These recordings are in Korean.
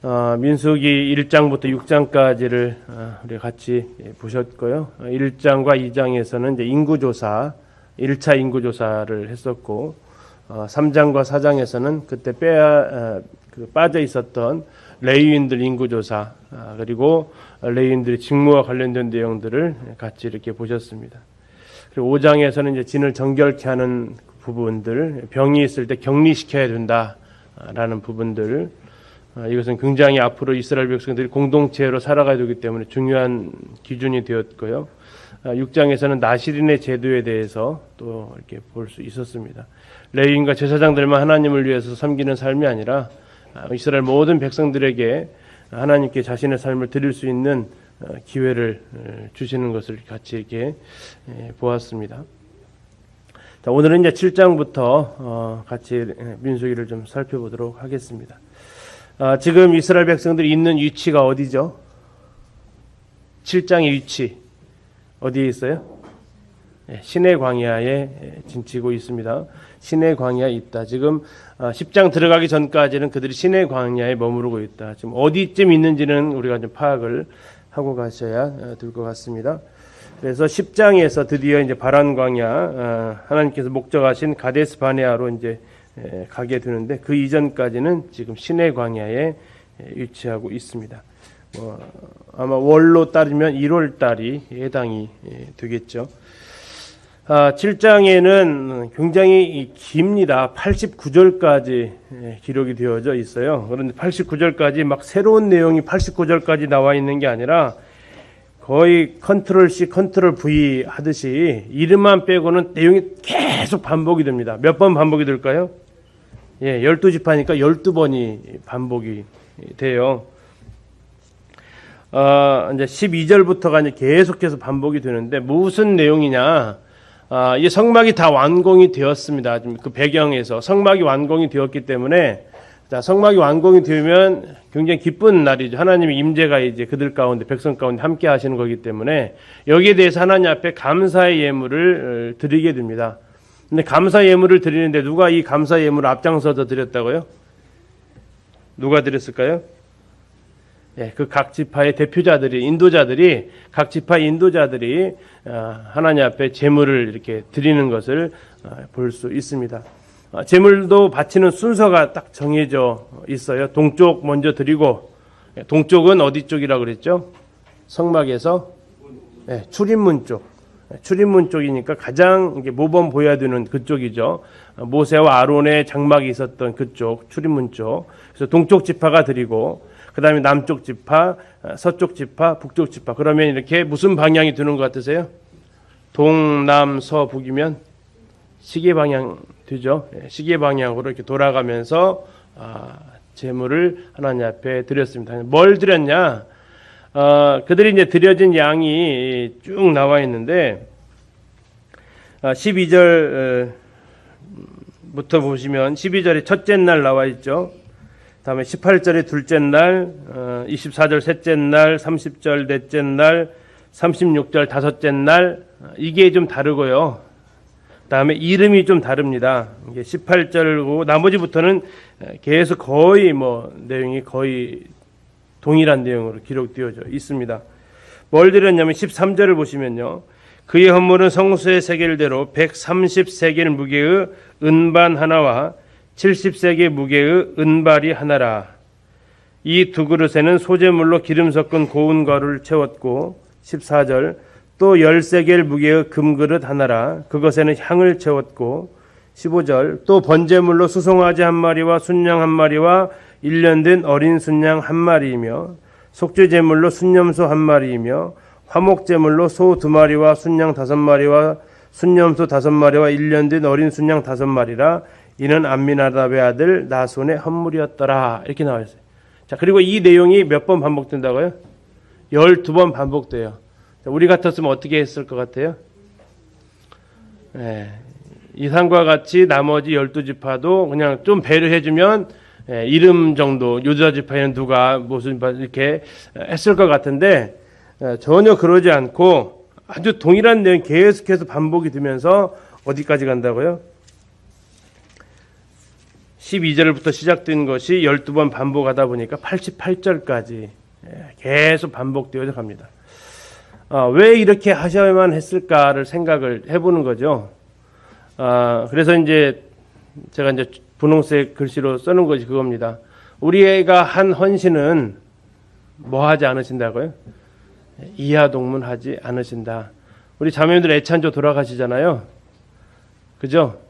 민수기 1장부터 6장까지를 우리 같이 보셨고요. 1장과 2장에서는 이제 인구조사, 1차 인구조사를 했었고, 3장과 4장에서는 그때 빠져 있었던 레위인들 인구조사, 그리고 레위인들의 직무와 관련된 내용들을 같이 이렇게 보셨습니다. 그리고 5장에서는 이제 진을 정결케 하는 부분들, 병이 있을 때 격리시켜야 된다라는 부분들, 이것은 굉장히 앞으로 이스라엘 백성들이 공동체로 살아가야 되기 때문에 중요한 기준이 되었고요. 6장에서는 나시린의 제도에 대해서 또 이렇게 볼 수 있었습니다. 레위인과 제사장들만 하나님을 위해서 섬기는 삶이 아니라 이스라엘 모든 백성들에게 하나님께 자신의 삶을 드릴 수 있는 기회를 주시는 것을 같이 이렇게 보았습니다. 자, 오늘은 이제 7장부터 같이 민수기를 좀 살펴보도록 하겠습니다. 지금 이스라엘 백성들이 있는 위치가 어디죠? 7장의 위치 어디에 있어요? 시내 광야에 진치고 있습니다. 시내 광야에 있다. 지금 10장 들어가기 전까지는 그들이 시내 광야에 머무르고 있다. 지금 어디쯤 있는지는 우리가 좀 파악을 하고 가셔야 될 것 같습니다. 그래서 10장에서 드디어 이제 바란 광야, 하나님께서 목적하신 가데스 바네아로 이제 가게 되는데, 그 이전까지는 지금 시내 광야에 위치하고 있습니다. 아마 월로 따르면 1월 달이 해당이 되겠죠. 7장에는 굉장히 깁니다. 89절까지 기록이 되어져 있어요. 그런데 89절까지 막 새로운 내용이 89절까지 나와 있는 게 아니라 거의 컨트롤 C, 컨트롤 V 하듯이 이름만 빼고는 내용이 계속 반복이 됩니다. 몇 번 반복이 될까요? 12지파니까 12번이 반복이 돼요. 이제 12절부터가 이제 계속해서 반복이 되는데 무슨 내용이냐? 이 성막이 다 완공이 되었습니다. 그 배경에서 성막이 완공이 되었기 때문에, 자, 성막이 완공이 되면 굉장히 기쁜 날이죠. 하나님의 임재가 이제 그들 가운데, 백성 가운데 함께 하시는 거기 때문에 여기에 대해서 하나님 앞에 감사의 예물을 드리게 됩니다. 근데 감사 예물을 드리는데 누가 이 감사 예물을 앞장서서 드렸다고요? 누가 드렸을까요? 그 각 지파의 대표자들이, 인도자들이, 각 지파의 인도자들이 하나님 앞에 제물을 이렇게 드리는 것을 볼 수 있습니다. 제물도 바치는 순서가 딱 정해져 있어요. 동쪽 먼저 드리고, 동쪽은 어디 쪽이라고 그랬죠? 성막에서 출입문 쪽. 출입문 쪽이니까 가장 모범 보여야 되는 그쪽이죠. 모세와 아론의 장막이 있었던 그쪽, 출입문 쪽. 그래서 동쪽 지파가 드리고, 그 다음에 남쪽 지파, 서쪽 지파, 북쪽 지파. 그러면 이렇게 무슨 방향이 드는 것 같으세요? 동남서북이면 시계 방향 되죠. 시계 방향으로 이렇게 돌아가면서 제물을 하나님 앞에 드렸습니다. 뭘 드렸냐? 그들이 이제 드려진 양이 쭉 나와 있는데 12절부터 보시면 12절에 첫째 날 나와 있죠. 다음에 18절에 둘째 날, 24절 셋째 날, 30절 넷째 날, 36절 다섯째 날, 이게 좀 다르고요. 다음에 이름이 좀 다릅니다. 이게 18절고 나머지부터는 계속 거의 내용이 거의 동일한 내용으로 기록되어져 있습니다. 뭘 드렸냐면 13절을 보시면요. 그의 헌물은 성소의 세겔대로 130세겔 무게의 은반 하나와 70세겔 무게의 은발이 하나라. 이 두 그릇에는 소재물로 기름 섞은 고운 가루를 채웠고 14절 또 10세겔 무게의 금그릇 하나라. 그것에는 향을 채웠고 15절 또 번제물로 수송아지 한 마리와 순양 한 마리와 1년 된 어린 순양 한 마리이며 속죄제물로 순염소 한 마리이며 화목제물로 소 2마리와 순양 5마리와 순염소 5마리와 1년 된 어린 순양 5마리라. 이는 암미나답의 아들 나손의 헌물이었더라. 이렇게 나와 있어요. 자, 그리고 이 내용이 몇 번 반복된다고요? 12번 반복돼요. 자, 우리 같았으면 어떻게 했을 것 같아요? 이상과 같이 나머지 12지파도 그냥 좀 배려해주면 이름 정도, 유다 지파에는 누가 무슨 이렇게 했을 것 같은데 전혀 그러지 않고 아주 동일한 내용이 계속해서 반복이 되면서 어디까지 간다고요? 12절부터 시작된 것이 12번 반복하다 보니까 88절까지 계속 반복되어져 갑니다. 왜 이렇게 하셔야만 했을까를 생각을 해보는 거죠. 그래서 이제 제가 이제 분홍색 글씨로 써놓은 것이 그겁니다. 우리가 한 헌신은 뭐 하지 않으신다고요? 이하동문하지 않으신다. 우리 자매님들 애찬조 돌아가시잖아요. 그죠?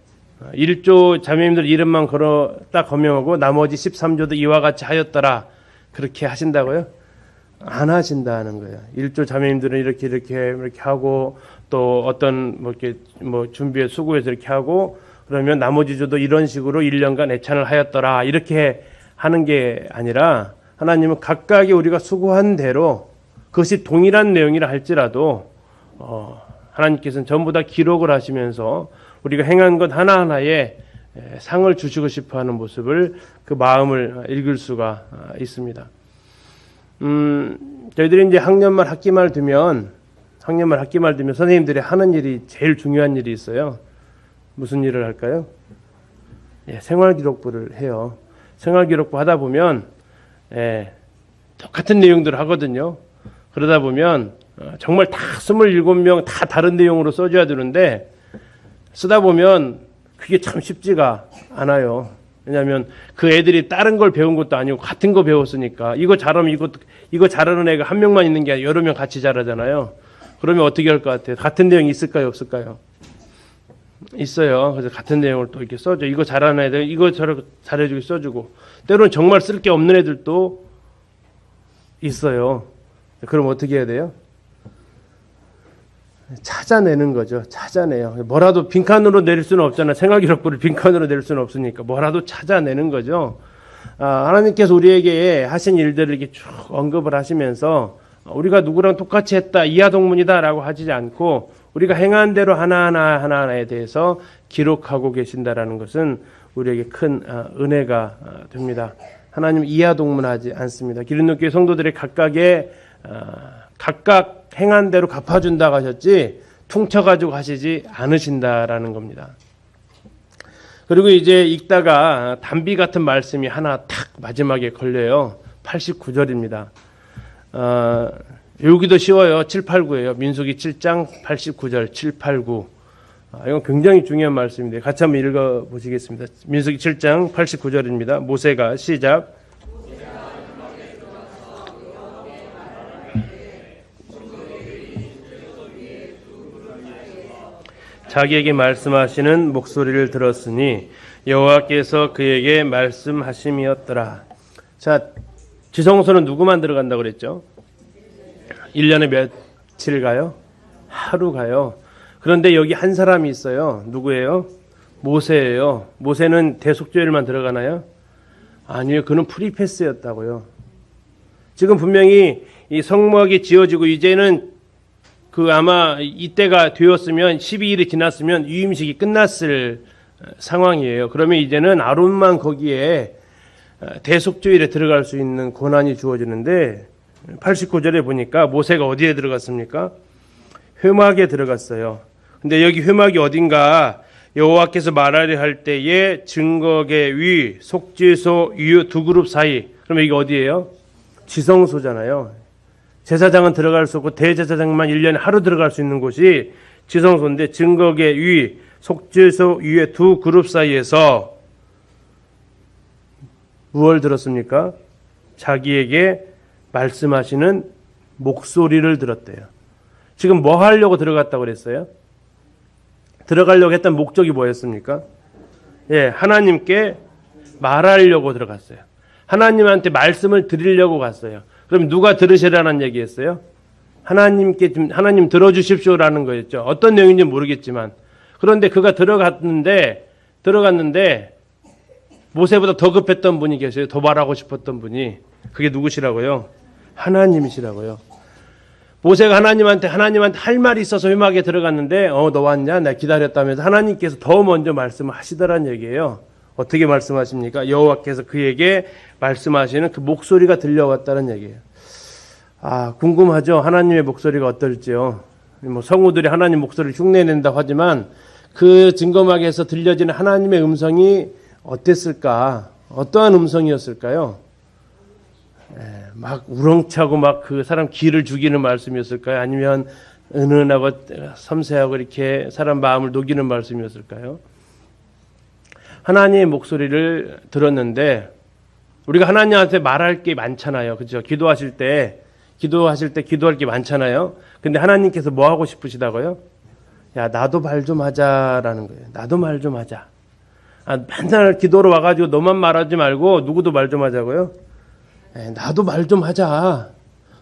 1조 자매님들 이름만 딱 거명하고 나머지 13조도 이와 같이 하였더라. 그렇게 하신다고요? 안 하신다는 거예요. 1조 자매님들은 이렇게 하고 또 어떤 이렇게 준비에 수고해서 이렇게 하고 그러면 나머지 조도 이런 식으로 1년간 애찬을 하였더라. 이렇게 하는 게 아니라 하나님은 각각의 우리가 수고한 대로 그것이 동일한 내용이라 할지라도 하나님께서는 전부 다 기록을 하시면서 우리가 행한 것 하나하나에 상을 주시고 싶어하는 모습을 그 마음을 읽을 수가 있습니다. 저희들이 이제 학년말 학기말 되면 선생님들이 하는 일이 제일 중요한 일이 있어요. 무슨 일을 할까요? 생활기록부를 해요. 생활기록부 하다 보면 똑같은 내용들을 하거든요. 그러다 보면 정말 다 27명 다 다른 내용으로 써줘야 되는데 쓰다 보면 그게 참 쉽지가 않아요. 왜냐하면 그 애들이 다른 걸 배운 것도 아니고 같은 거 배웠으니까 이거 잘하면 이거 잘하는 애가 한 명만 있는 게 아니라 여러 명 같이 잘하잖아요. 그러면 어떻게 할 것 같아요? 같은 내용이 있을까요? 없을까요? 있어요. 그래서 같은 내용을 또 이렇게 써줘. 이거 잘하는 애들 이거 잘해주고 써주고 때로는 정말 쓸 게 없는 애들도 있어요. 그럼 어떻게 해야 돼요? 찾아내는 거죠. 찾아내요. 뭐라도 빈칸으로 내릴 수는 없잖아요. 생활기록부를 빈칸으로 낼 수는 없으니까 뭐라도 찾아내는 거죠. 하나님께서 우리에게 하신 일들을 이렇게 쭉 언급을 하시면서 우리가 누구랑 똑같이 했다, 이하동문이다라고 하지 않고 우리가 행한 대로 하나하나에 대해서 기록하고 계신다라는 것은 우리에게 큰 은혜가 됩니다. 하나님 이하동문하지 않습니다. 기린노교회 성도들의 각각 행한 대로 갚아준다고 하셨지 퉁쳐가지고 하시지 않으신다라는 겁니다. 그리고 이제 읽다가 단비 같은 말씀이 하나 탁 마지막에 걸려요. 89절입니다. 여기도 쉬워요. 7, 8, 9예요. 민수기 7장 89절 7, 8, 9. 이건 굉장히 중요한 말씀인데 같이 한번 읽어보시겠습니다. 민수기 7장 89절입니다. 모세가 시작. 자기에게 말씀하시는 목소리를 들었으니 여호와께서 그에게 말씀하심이었더라. 자, 지성소는 누구만 들어간다고 그랬죠? 1년에 며칠 가요? 하루 가요. 그런데 여기 한 사람이 있어요. 누구예요? 모세예요. 모세는 대속죄일만 들어가나요? 아니요. 그는 프리패스였다고요. 지금 분명히 이 성막이 지어지고 이제는 아마 이때가 되었으면 12일이 지났으면 유임식이 끝났을 상황이에요. 그러면 이제는 아론만 거기에 대속죄일에 들어갈 수 있는 권한이 주어지는데 89절에 보니까 모세가 어디에 들어갔습니까? 회막에 들어갔어요. 근데 여기 회막이 어딘가 여호와께서 말하려 할 때에 증거계 위, 속죄소 위 두 그룹 사이. 그러면 이게 어디예요? 지성소잖아요. 제사장은 들어갈 수 없고 대제사장만 1년에 하루 들어갈 수 있는 곳이 지성소인데 증거계 위, 속죄소 위의 두 그룹 사이에서 무엇을 들었습니까? 자기에게 말씀하시는 목소리를 들었대요. 지금 뭐 하려고 들어갔다고 그랬어요? 들어가려고 했던 목적이 뭐였습니까? 하나님께 말하려고 들어갔어요. 하나님한테 말씀을 드리려고 갔어요. 그럼 누가 들으시라는 얘기였어요? 하나님 들어주십시오라는 거였죠. 어떤 내용인지 모르겠지만. 그런데 그가 들어갔는데 모세보다 더 급했던 분이 계세요. 더 말하고 싶었던 분이. 그게 누구시라고요? 하나님이시라고요. 모세가 하나님한테 할 말이 있어서 회막에 들어갔는데 너 왔냐? 나 기다렸다면서 하나님께서 더 먼저 말씀을 하시더란 얘기예요. 어떻게 말씀하십니까? 여호와께서 그에게 말씀하시는 그 목소리가 들려왔다는 얘기예요. 궁금하죠? 하나님의 목소리가 어떨지요? 성우들이 하나님 목소리를 흉내낸다고 하지만 그 증거막에서 들려지는 하나님의 음성이 어땠을까? 어떠한 음성이었을까요? 막 우렁차고 막 그 사람 기를 죽이는 말씀이었을까요? 아니면 은은하고 섬세하고 이렇게 사람 마음을 녹이는 말씀이었을까요? 하나님의 목소리를 들었는데 우리가 하나님한테 말할 게 많잖아요. 그렇죠? 기도하실 때 기도할 게 많잖아요. 근데 하나님께서 뭐 하고 싶으시다고요? 야, 나도 말 좀 하자라는 거예요. 나도 말 좀 하자. 맨날 기도로 와가지고 너만 말하지 말고 누구도 말 좀 하자고요? 나도 말 좀 하자.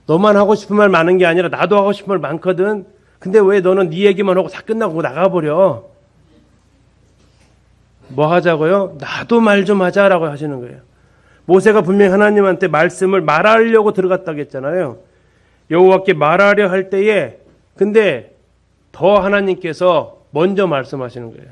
너만 하고 싶은 말 많은 게 아니라 나도 하고 싶은 말 많거든. 근데 왜 너는 네 얘기만 하고 다 끝나고 나가버려? 뭐 하자고요? 나도 말 좀 하자라고 하시는 거예요. 모세가 분명히 하나님한테 말씀을 말하려고 들어갔다고 했잖아요. 여호와께 말하려 할 때에 근데 더 하나님께서 먼저 말씀하시는 거예요.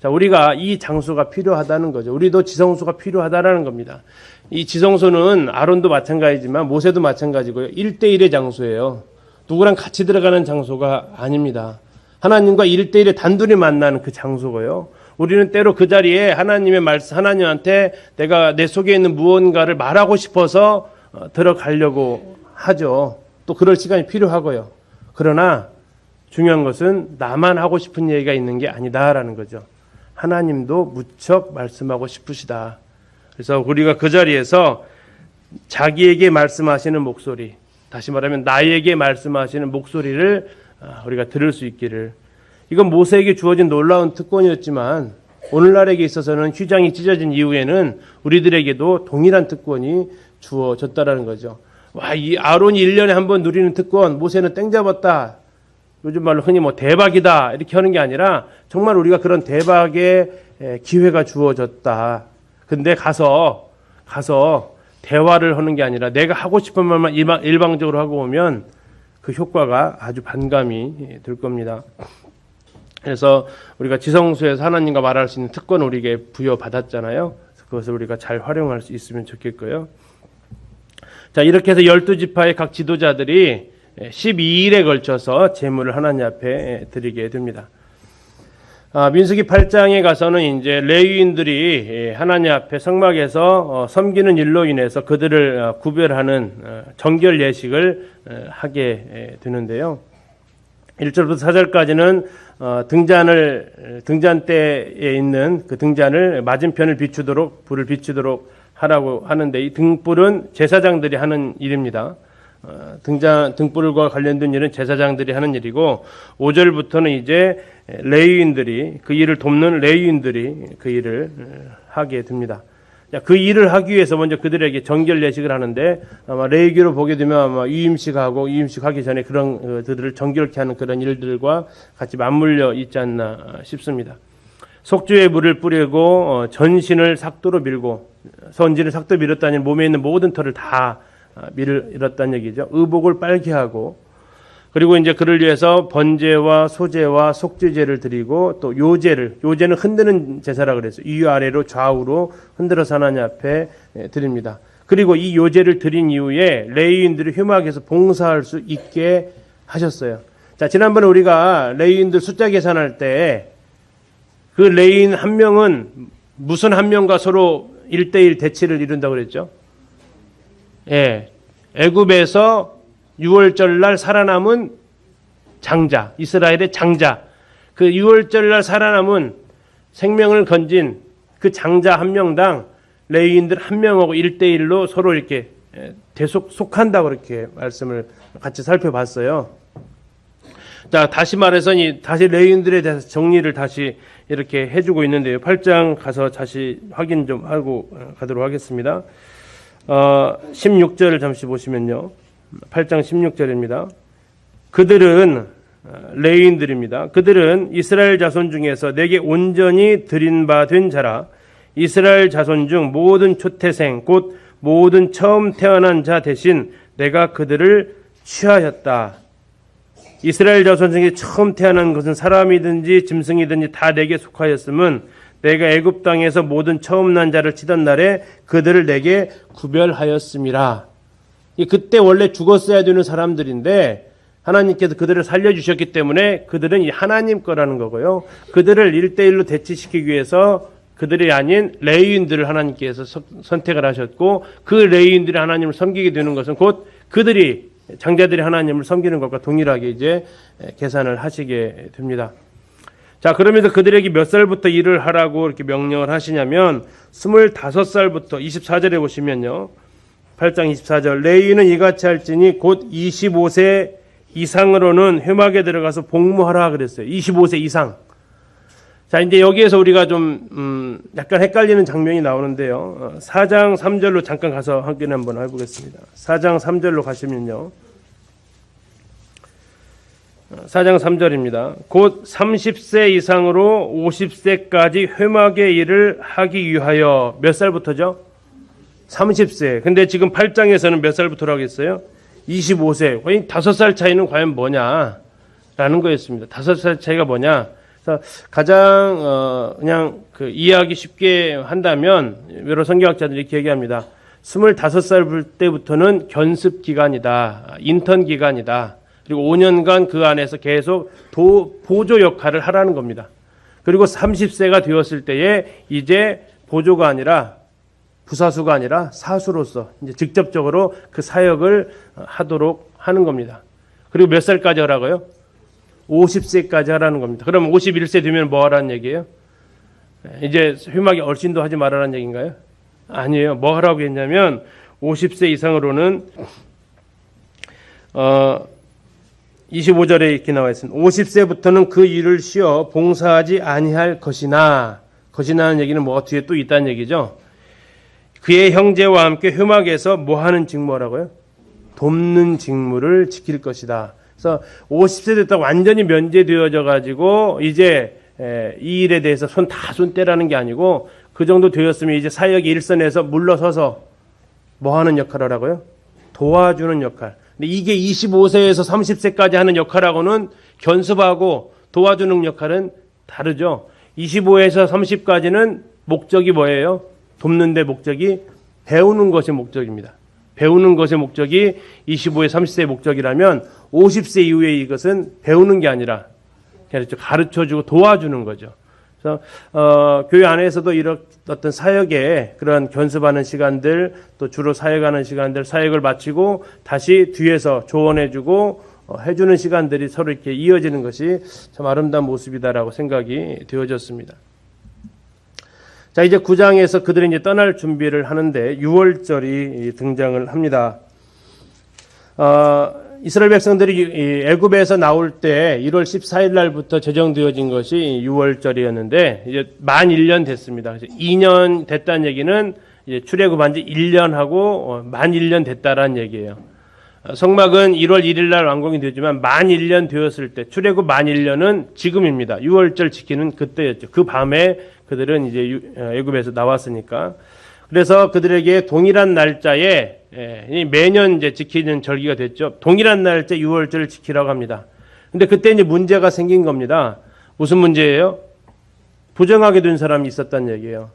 자, 우리가 이 장소가 필요하다는 거죠. 우리도 지성소가 필요하다라는 겁니다. 이 지성소는 아론도 마찬가지지만 모세도 마찬가지고요. 1대1의 장소예요. 누구랑 같이 들어가는 장소가 아닙니다. 하나님과 1대1의 단둘이 만나는 그 장소고요. 우리는 때로 그 자리에 하나님의 말씀, 하나님한테 내가 내 속에 있는 무언가를 말하고 싶어서 들어가려고 하죠. 또 그럴 시간이 필요하고요. 그러나 중요한 것은 나만 하고 싶은 얘기가 있는 게 아니다라는 거죠. 하나님도 무척 말씀하고 싶으시다. 그래서 우리가 그 자리에서 자기에게 말씀하시는 목소리, 다시 말하면 나에게 말씀하시는 목소리를 우리가 들을 수 있기를. 이건 모세에게 주어진 놀라운 특권이었지만 오늘날에게 있어서는 휘장이 찢어진 이후에는 우리들에게도 동일한 특권이 주어졌다라는 거죠. 와, 이 아론이 1년에 한 번 누리는 특권, 모세는 땡 잡았다. 요즘 말로 흔히 뭐 대박이다 이렇게 하는 게 아니라 정말 우리가 그런 대박의 기회가 주어졌다. 근데 가서 대화를 하는 게 아니라 내가 하고 싶은 말만 일방적으로 하고 오면 그 효과가 아주 반감이 될 겁니다. 그래서 우리가 지성소에서 하나님과 말할 수 있는 특권을 우리에게 부여받았잖아요. 그것을 우리가 잘 활용할 수 있으면 좋겠고요. 자, 이렇게 해서 12지파의 각 지도자들이 12일에 걸쳐서 제물을 하나님 앞에 드리게 됩니다. 민수기 8장에 가서는 이제 레위인들이 하나님 앞에 성막에서 섬기는 일로 인해서 그들을 구별하는 정결 예식을 하게 되는데요. 1절부터 4절까지는 등잔대에 있는 그 등잔을 맞은편을 비추도록 불을 비추도록 하라고 하는데 이 등불은 제사장들이 하는 일입니다. 등불과 관련된 일은 제사장들이 하는 일이고 5절부터는 이제 레위인들이 그 일을 돕는 레위인들이 그 일을 하게 됩니다. 그 일을 하기 위해서 먼저 그들에게 정결 예식을 하는데 아마 레위기로 보게 되면 아마 유임식하고 유임식 하기 전에 그런 그들을 정결케 하는 그런 일들과 같이 맞물려 있지 않나 싶습니다. 속주에 물을 뿌리고 전신을 삭도로 밀고 선지를 삭도 밀었다니 몸에 있는 모든 털을 다 밀었다는 얘기죠. 의복을 빨게 하고 그리고 이제 그를 위해서 번제와 소제와 속죄제를 드리고 또 요제는 흔드는 제사라 그랬어요. 위아래로 좌우로 흔들어서 하나님 앞에 드립니다. 그리고 이 요제를 드린 이후에 레위인들이 회막에서 봉사할 수 있게 하셨어요. 자, 지난번에 우리가 레위인들 숫자 계산할 때 그 레위인 한 명은 무슨 한 명과 서로 1대1 대치를 이룬다고 그랬죠? 예. 애굽에서 6월절 날 살아남은 장자, 이스라엘의 장자. 그 6월절 날 살아남은 생명을 건진 그 장자 한 명당 레위인들 한 명하고 1대1로 서로 이렇게 속한다고 이렇게 말씀을 같이 살펴봤어요. 자, 다시 말해서 다시 레위인들에 대해서 정리를 다시 이렇게 해주고 있는데요. 8장 가서 다시 확인 좀 하고 가도록 하겠습니다. 16절을 잠시 보시면요. 8장 16절입니다. 그들은 레위인들입니다. 그들은 이스라엘 자손 중에서 내게 온전히 드린 바 된 자라. 이스라엘 자손 중 모든 초태생 곧 모든 처음 태어난 자 대신 내가 그들을 취하였다. 이스라엘 자손 중에 처음 태어난 것은 사람이든지 짐승이든지 다 내게 속하였음은 내가 애굽 땅에서 모든 처음 난 자를 치던 날에 그들을 내게 구별하였음이라. 그때 원래 죽었어야 되는 사람들인데 하나님께서 그들을 살려주셨기 때문에 그들은 하나님 거라는 거고요. 그들을 1대1로 대치시키기 위해서 그들이 아닌 레위인들을 하나님께서 선택을 하셨고 그 레위인들이 하나님을 섬기게 되는 것은 곧 그들이 장자들이 하나님을 섬기는 것과 동일하게 이제 계산을 하시게 됩니다. 자, 그러면서 그들에게 몇 살부터 일을 하라고 이렇게 명령을 하시냐면 25살부터 24절에 보시면요. 8장 24절 레위인은 이같이 할지니 곧 25세 이상으로는 회막에 들어가서 복무하라 그랬어요. 25세 이상. 자, 이제 여기에서 우리가 좀 약간 헷갈리는 장면이 나오는데요. 4장 3절로 잠깐 가서 확인 한번 해보겠습니다. 4장 3절로 가시면요. 4장 3절입니다. 곧 30세 이상으로 50세까지 회막의 일을 하기 위하여 몇 살부터죠? 30세. 근데 지금 8장에서는 몇 살부터라고 했어요? 25세. 과연 5살 차이는 과연 뭐냐라는 거였습니다. 5살 차이가 뭐냐? 그래서 가장 그냥 그 이해하기 쉽게 한다면 여러 성경학자들이 이렇게 얘기합니다. 25살 때부터는 견습 기간이다. 인턴 기간이다. 그리고 5년간 그 안에서 계속 보조 역할을 하라는 겁니다. 그리고 30세가 되었을 때에 이제 보조가 아니라 부사수가 아니라 사수로서 이제 직접적으로 그 사역을 하도록 하는 겁니다. 그리고 몇 살까지 하라고요? 50세까지 하라는 겁니다. 그럼 51세 되면 뭐 하라는 얘기예요? 이제 회막에 얼씬도 하지 말라는 얘기인가요? 아니에요. 뭐 하라고 했냐면 50세 이상으로는 25절에 이렇게 나와 있습니다. 50세부터는 그 일을 쉬어 봉사하지 아니할 것이나는 얘기는 뭐 뒤에 또 있다는 얘기죠. 그의 형제와 함께 회막에서 뭐 하는 직무라고요? 돕는 직무를 지킬 것이다. 그래서 50세 됐다 완전히 면제되어져 가지고 이제 이 일에 대해서 손 떼라는 게 아니고 그 정도 되었으면 이제 사역의 일선에서 물러서서 뭐 하는 역할을 하라고요? 도와주는 역할. 근데 이게 25세에서 30세까지 하는 역할하고는 견습하고 도와주는 역할은 다르죠. 25에서 30까지는 목적이 뭐예요? 돕는 데 목적이 배우는 것이 목적입니다. 배우는 것의 목적이 25에 30세의 목적이라면 50세 이후에 이것은 배우는 게 아니라 가르쳐주고 도와주는 거죠. 그래서 교회 안에서도 이런 어떤 사역에 그런 견습하는 시간들, 또 주로 사역하는 시간들, 사역을 마치고 다시 뒤에서 조언해주고 해주는 시간들이 서로 이렇게 이어지는 것이 참 아름다운 모습이다라고 생각이 되어졌습니다. 자, 이제 9장에서 그들이 이제 떠날 준비를 하는데 6월절이 등장을 합니다. 이스라엘 백성들이 애굽에서 나올 때 1월 14일 날부터 제정되어진 것이 6월절이었는데 이제 만 1년 됐습니다. 그래서 2년 됐다는 얘기는 이제 출애굽한 지 1년 하고 만 1년 됐다라는 얘기예요. 성막은 1월 1일 날 완공이 되지만 만 1년 되었을 때 출애굽 만 1년은 지금입니다. 6월절 지키는 그때였죠. 그 밤에 그들은 이제 애굽에서 나왔으니까. 그래서 그들에게 동일한 날짜에 매년 이제 지키는 절기가 됐죠. 동일한 날짜 6월절을 지키라고 합니다. 근데 그때 이제 문제가 생긴 겁니다. 무슨 문제예요? 부정하게 된 사람이 있었다는 얘기예요.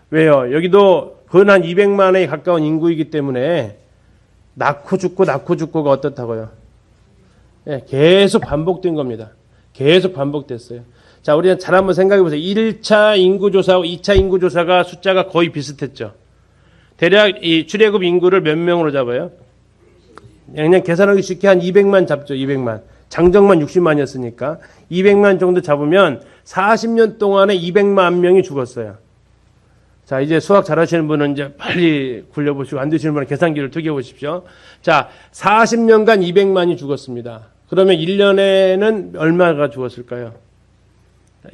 왜요? 여기도 근 한 200만에 가까운 인구이기 때문에 낳고 죽고가 어떻다고요? 계속 반복된 겁니다. 계속 반복됐어요. 자, 우리가 잘 한번 생각해 보세요. 1차 인구조사하고 2차 인구조사가 숫자가 거의 비슷했죠. 대략 이 출애굽 인구를 몇 명으로 잡아요? 그냥 계산하기 쉽게 한 200만 잡죠. 200만. 장정만 60만이었으니까 200만 정도 잡으면 40년 동안에 200만 명이 죽었어요. 자, 이제 수학 잘하시는 분은 이제 빨리 굴려보시고 안 되시는 분은 계산기를 투기해 보십시오. 자, 40년간 200만이 죽었습니다. 그러면 1년에는 얼마가 죽었을까요?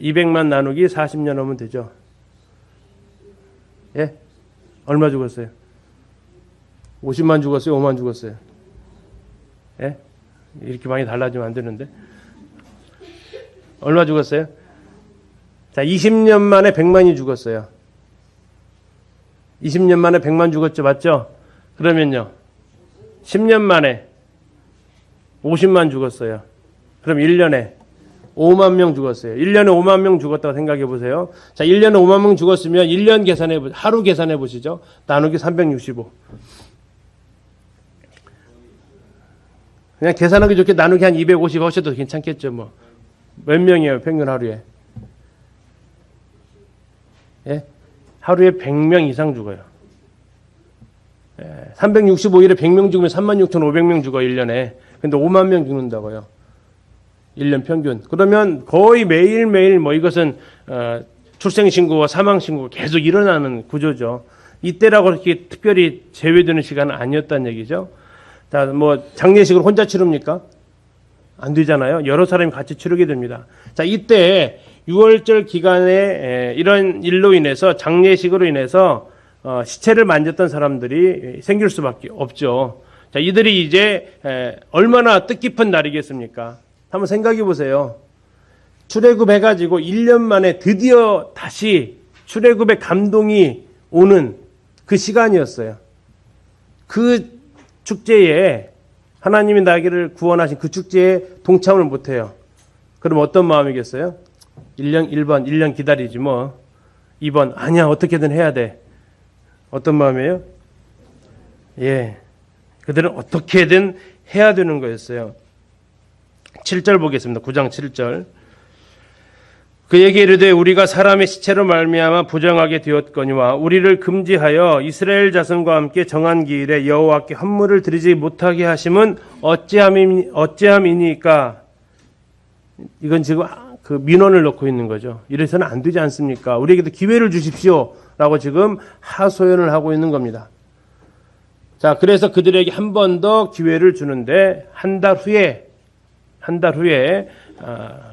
200만 나누기 40년 하면 되죠. 예? 얼마 죽었어요? 50만 죽었어요? 5만 죽었어요? 예? 이렇게 많이 달라지면 안 되는데. 얼마 죽었어요? 자, 20년 만에 100만이 죽었어요. 20년 만에 100만 죽었죠. 맞죠? 그러면요. 10년 만에 50만 죽었어요. 그럼 1년에 5만 명 죽었어요. 1년에 5만 명 죽었다고 생각해 보세요. 자, 1년에 5만 명 죽었으면 1년 계산해 보시죠. 하루 계산해 보시죠. 나누기 365. 그냥 계산하기 좋게 나누기 한 250 하셔도 괜찮겠죠, 뭐. 몇 명이에요, 평균 하루에? 예? 하루에 100명 이상 죽어요. 365일에 100명 죽으면 36,500명 죽어 1년에. 근데 5만 명 죽는다고요. 1년 평균. 그러면 거의 매일매일 뭐 이것은 출생신고와 사망신고가 계속 일어나는 구조죠. 이때라고 그렇게 특별히 제외되는 시간은 아니었다는 얘기죠. 자, 뭐 장례식을 혼자 치릅니까? 안 되잖아요. 여러 사람이 같이 치르게 됩니다. 자, 이때 6월절 기간에 이런 일로 인해서 장례식으로 인해서 시체를 만졌던 사람들이 생길 수밖에 없죠. 자, 이들이 이제 얼마나 뜻깊은 날이겠습니까? 한번 생각해 보세요. 출애굽해가지고 1년 만에 드디어 다시 출애굽의 감동이 오는 그 시간이었어요. 그 축제에 하나님이 나에게를 구원하신 그 축제에 동참을 못해요. 그럼 어떤 마음이겠어요? 1번 1년 기다리지 뭐. 2번 아니야 어떻게든 해야 돼. 어떤 마음이에요? 예, 그들은 어떻게든 해야 되는 거였어요. 7절 보겠습니다. 9장 7절. 그에게 이르되 우리가 사람의 시체로 말미암아 부정하게 되었거니와 우리를 금지하여 이스라엘 자손과 함께 정한 기일에 여호와께 헌물을 드리지 못하게 하심은 어찌함이니까. 이건 지금 그 민원을 넣고 있는 거죠. 이래서는 안 되지 않습니까? 우리에게도 기회를 주십시오 라고 지금 하소연을 하고 있는 겁니다. 자, 그래서 그들에게 한 번 더 기회를 주는데 한 달 후에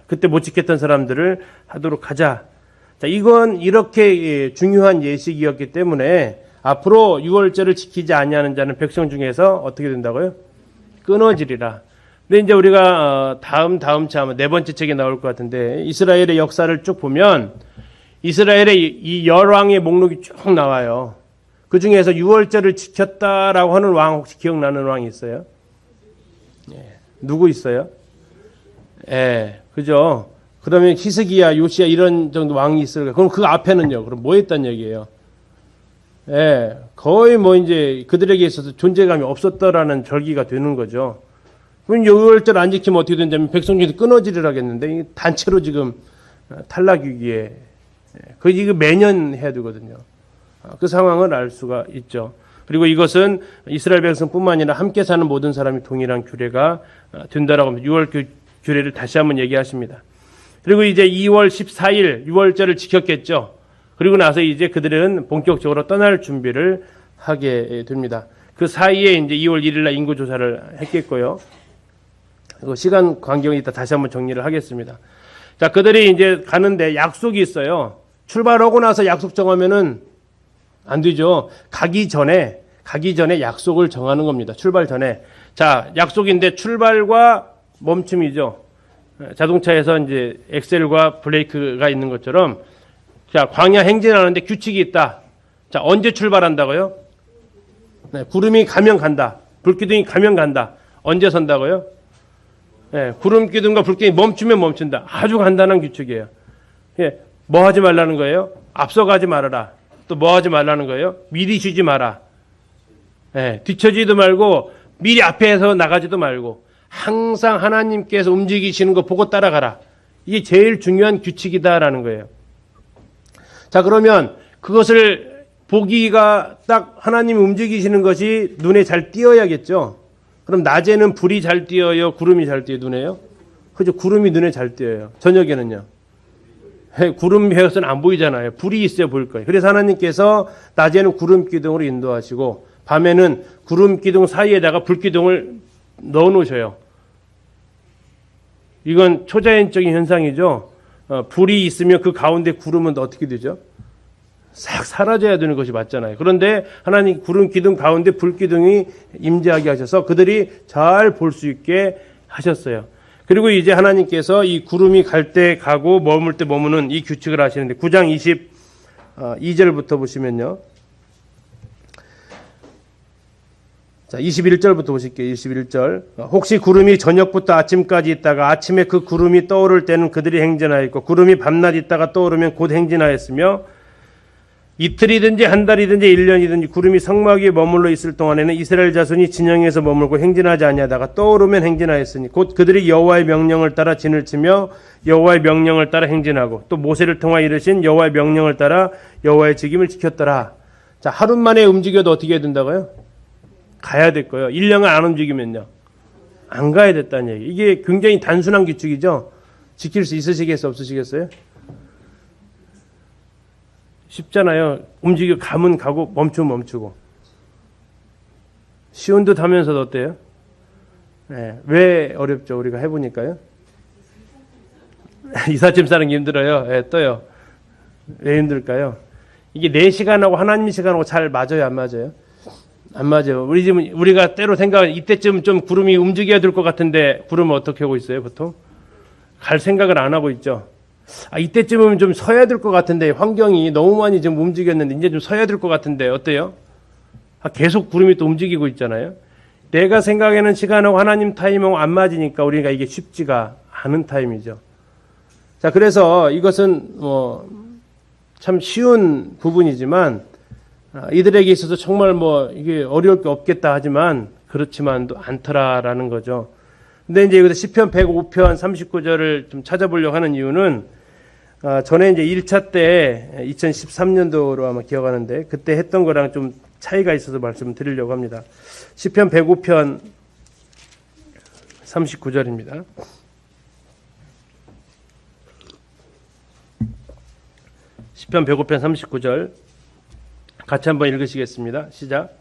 그때 못 지켰던 사람들을 하도록 하자. 자, 이건 이렇게 중요한 예식이었기 때문에 앞으로 6월절을 지키지 아니하는 자는 백성 중에서 어떻게 된다고요? 끊어지리라. 근데 이제 우리가 다음 차 아마 네 번째 책에 나올 것 같은데 이스라엘의 역사를 쭉 보면 이스라엘의 이 열왕의 목록이 쭉 나와요. 그 중에서 6월절을 지켰다라고 하는 왕 혹시 기억나는 왕이 있어요? 예. 누구 있어요? 예, 그죠? 그러면 히스기야, 요시야 이런 정도 왕이 있을까? 그럼 그 앞에는요? 그럼 뭐 했단 얘기예요? 예, 거의 뭐 이제 그들에게 있어서 존재감이 없었다라는 절기가 되는 거죠. 그럼 6월절 안 지키면 어떻게 된다면 백성 중에서 끊어지리라겠는데 단체로 지금 탈락 위기에 그 이거 매년 해야 되거든요. 그 상황을 알 수가 있죠. 그리고 이것은 이스라엘 백성뿐만 아니라 함께 사는 모든 사람이 동일한 규례가 된다라고 합니다. 6월 규례를 다시 한번 얘기하십니다. 그리고 이제 2월 14일 6월절을 지켰겠죠. 그리고 나서 이제 그들은 본격적으로 떠날 준비를 하게 됩니다. 그 사이에 이제 2월 1일 날 인구 조사를 했겠고요. 그 시간 간격이 있다 다시 한번 정리를 하겠습니다. 자, 그들이 이제 가는데 약속이 있어요. 출발하고 나서 약속 정하면은 안 되죠. 가기 전에 약속을 정하는 겁니다. 출발 전에. 자, 약속인데 출발과 멈춤이죠. 자동차에서 이제 엑셀과 브레이크가 있는 것처럼 자, 광야 행진하는데 규칙이 있다. 자, 언제 출발한다고요? 네, 구름이 가면 간다. 불기둥이 가면 간다. 언제 선다고요? 네, 구름 기둥과 불기둥이 멈추면 멈춘다. 아주 간단한 규칙이에요. 예, 뭐 하지 말라는 거예요? 앞서가지 말아라. 또 뭐 하지 말라는 거예요? 미리 쉬지 마라. 예, 뒤처지도 말고 미리 앞에서 나가지도 말고 항상 하나님께서 움직이시는 거 보고 따라가라. 이게 제일 중요한 규칙이다라는 거예요. 자, 그러면 그것을 보기가 딱 하나님이 움직이시는 것이 눈에 잘 띄어야겠죠. 그럼 낮에는 불이 잘 띄어요? 구름이 잘 띄어요? 눈에요? 그죠? 구름이 눈에 잘 띄어요. 저녁에는요? 구름 헤어서는 안 보이잖아요. 불이 있어야 보일 거예요. 그래서 하나님께서 낮에는 구름 기둥으로 인도하시고 밤에는 구름 기둥 사이에다가 불 기둥을 넣어 놓으셔요. 이건 초자연적인 현상이죠. 불이 있으면 그 가운데 구름은 어떻게 되죠? 싹 사라져야 되는 것이 맞잖아요. 그런데 하나님 구름 기둥 가운데 불 기둥이 임재하게 하셔서 그들이 잘 볼 수 있게 하셨어요. 그리고 이제 하나님께서 이 구름이 갈 때 가고 머물 때 머무는 이 규칙을 하시는데 9장 22절부터 보시면요. 자, 21절부터 보실게요. 21절. 혹시 구름이 저녁부터 아침까지 있다가 아침에 그 구름이 떠오를 때는 그들이 행진하였고 구름이 밤낮 있다가 떠오르면 곧 행진하였으며 이틀이든지 한 달이든지 1년이든지 구름이 성막 위에 머물러 있을 동안에는 이스라엘 자손이 진영에서 머물고 행진하지 아니하다가 떠오르면 행진하였으니 곧 그들이 여호와의 명령을 따라 진을 치며 여호와의 명령을 따라 행진하고 또 모세를 통하여 이르신 여호와의 명령을 따라 여호와의 직임을 지켰더라. 자, 하루 만에 움직여도 어떻게 해야 된다고요? 가야 될 거예요. 1년을 안 움직이면요. 안 가야 됐다는 얘기. 이게 굉장히 단순한 규칙이죠. 지킬 수 있으시겠어요? 없으시겠어요? 쉽잖아요. 움직여 가면 가고 멈추면 멈추고. 쉬운 듯 하면서도 어때요? 네, 왜 어렵죠? 우리가 해보니까요. 이삿짐 싸는 게 힘들어요. 네, 또요. 왜 힘들까요? 이게 내 시간하고 하나님 시간하고 잘 맞아요? 안 맞아요? 안 맞아요. 우리가 때로 생각하면 이때쯤 좀 구름이 움직여야 될 것 같은데 구름은 어떻게 하고 있어요? 보통? 갈 생각을 안 하고 있죠. 이때쯤은 좀 서야 될 것 같은데 환경이 너무 많이 좀 움직였는데 이제 좀 서야 될 것 같은데 어때요? 계속 구름이 또 움직이고 있잖아요. 내가 생각하는 시간하고 하나님 타임하고 안 맞으니까 우리가 이게 쉽지가 않은 타임이죠. 자, 그래서 이것은 참 쉬운 부분이지만 이들에게 있어서 정말 이게 어려울 게 없겠다 하지만 그렇지만도 않더라라는 거죠. 근데 이제 여기서 시편 105편 39절을 좀 찾아보려고 하는 이유는 전에 이제 1차 때 2013년도로 아마 기억하는데 그때 했던 거랑 좀 차이가 있어서 말씀을 드리려고 합니다. 시편 105편 39절입니다. 시편 105편 39절 같이 한번 읽으시겠습니다. 시작.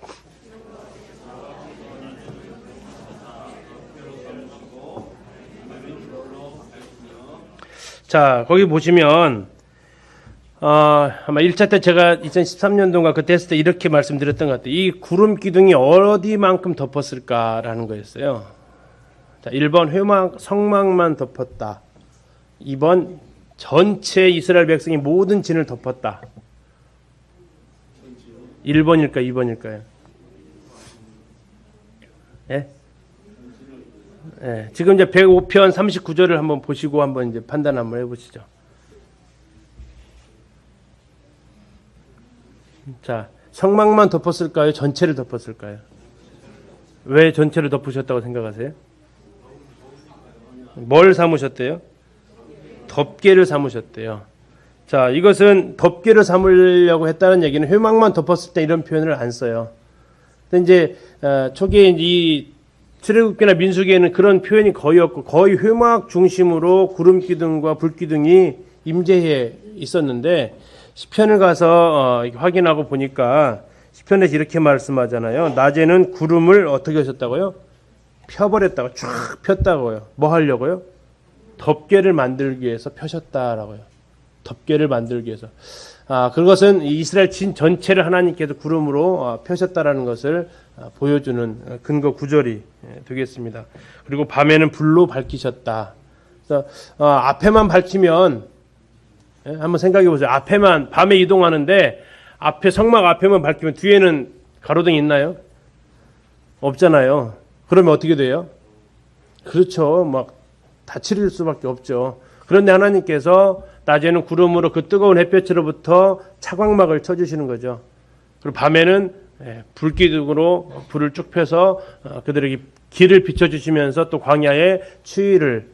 자, 거기 보시면 아마 1차 때 제가 2013년도인가 그때 했을 때 이렇게 말씀드렸던 것 같아요. 이 구름 기둥이 어디만큼 덮었을까라는 거였어요. 자, 1번 성막만 덮었다. 2번 전체 이스라엘 백성이 모든 진을 덮었다. 1번일까 2번일까요? 예? 예, 지금 이제 105편 39절을 한번 보시고 한번 이제 판단 한번 해보시죠. 자, 성막만 덮었을까요? 전체를 덮었을까요? 왜 전체를 덮으셨다고 생각하세요? 뭘 삼으셨대요? 덮개를 삼으셨대요. 자, 이것은 덮개를 삼으려고 했다는 얘기는 회막만 덮었을 때 이런 표현을 안 써요. 근데 이제 초기에 이 출애굽기나 민수기에는 그런 표현이 거의 없고 거의 회막 중심으로 구름 기둥과 불 기둥이 임재해 있었는데 시편을 가서 확인하고 보니까 시편에서 이렇게 말씀하잖아요. 낮에는 구름을 어떻게 하셨다고요? 펴버렸다고 쫙 폈다고요. 뭐 하려고요? 덮개를 만들기 위해서 펴셨다라고요. 덮개를 만들기 위해서. 그것은 이스라엘 진 전체를 하나님께서 구름으로 펴셨다라는 것을 보여주는 근거 구절이 되겠습니다. 그리고 밤에는 불로 밝히셨다. 그래서 앞에만 밝히면 한번 생각해 보세요. 앞에만 밤에 이동하는데 앞에 성막 앞에만 밝히면 뒤에는 가로등이 있나요? 없잖아요. 그러면 어떻게 돼요? 그렇죠. 막 다칠 수밖에 없죠. 그런데 하나님께서 낮에는 구름으로 그 뜨거운 햇볕으로부터 차광막을 쳐주시는 거죠. 그리고 밤에는 불기둥으로 불을 쭉 펴서 그들에게 길을 비춰주시면서 또 광야의 추위를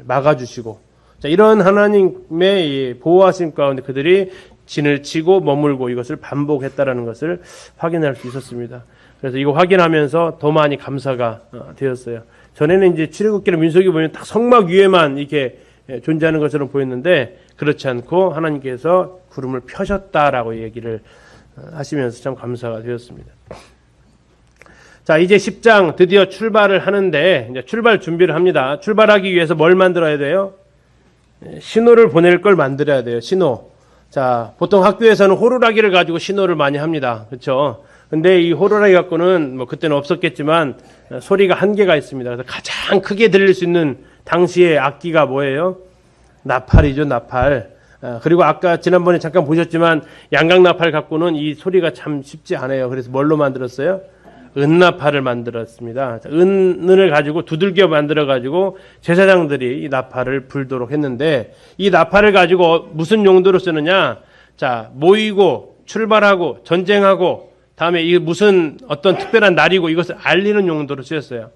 막아주시고, 자, 이런 하나님의 보호하심 가운데 그들이 진을 치고 머물고 이것을 반복했다라는 것을 확인할 수 있었습니다. 그래서 이거 확인하면서 더 많이 감사가 되었어요. 전에는 이제 출애굽기나 민수기 보면 딱 성막 위에만 이렇게 존재하는 것처럼 보였는데 그렇지 않고 하나님께서 구름을 펴셨다라고 얘기를 하시면서 참 감사가 되었습니다. 자, 이제 10장 드디어 출발을 하는데 이제 출발 준비를 합니다. 출발하기 위해서 뭘 만들어야 돼요? 신호를 보낼 걸 만들어야 돼요. 신호. 자, 보통 학교에서는 호루라기를 가지고 신호를 많이 합니다. 그렇죠? 근데 이 호루라기 갖고는 뭐 그때는 없었겠지만 소리가 한계가 있습니다. 그래서 가장 크게 들릴 수 있는 당시의 악기가 뭐예요? 나팔이죠, 나팔. 그리고 아까 지난번에 잠깐 보셨지만 양각 나팔 갖고는 이 소리가 참 쉽지 않아요. 그래서 뭘로 만들었어요? 은나팔을 만들었습니다. 은을 가지고 두들겨 만들어 가지고 제사장들이 이 나팔을 불도록 했는데 이 나팔을 가지고 무슨 용도로 쓰느냐? 자, 모이고 출발하고 전쟁하고 다음에 이게 무슨 어떤 특별한 날이고 이것을 알리는 용도로 쓰였어요.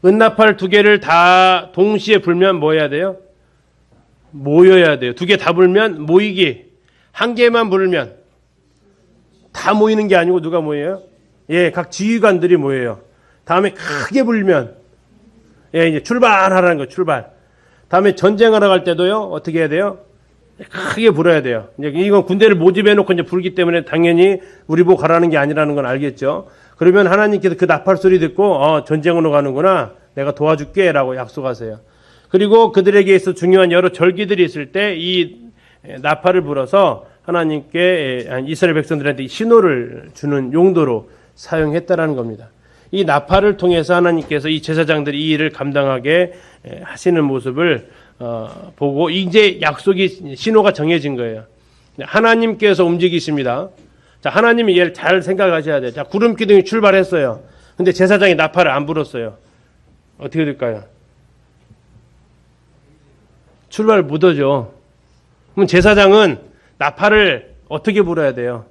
은나팔 두 개를 다 동시에 불면 뭐 해야 돼요? 모여야 돼요. 두 개 다 불면 모이기. 한 개만 불면 다 모이는 게 아니고 누가 모여요? 예, 각 지휘관들이 모여요. 다음에 크게 불면 예, 이제 출발하라는 거예요. 출발. 다음에 전쟁하러 갈 때도요. 어떻게 해야 돼요? 크게 불어야 돼요. 이제 이건 군대를 모집해 놓고 이제 불기 때문에 당연히 우리 보고 가라는 게 아니라는 건 알겠죠. 그러면 하나님께서 그 나팔 소리 듣고 전쟁으로 가는구나. 내가 도와줄게라고 약속하세요. 그리고 그들에게 있어 중요한 여러 절기들이 있을 때 이 나팔을 불어서 하나님께 이스라엘 백성들한테 신호를 주는 용도로 사용했다라는 겁니다. 이 나팔을 통해서 하나님께서 이 제사장들이 이 일을 감당하게 하시는 모습을 보고 이제 약속이 신호가 정해진 거예요. 하나님께서 움직이십니다. 자, 하나님이 이를 잘 생각하셔야 돼요. 자, 구름 기둥이 출발했어요. 근데 제사장이 나팔을 안 불었어요. 어떻게 될까요? 출발 못하죠. 그럼 제사장은 나팔을 어떻게 불어야 돼요?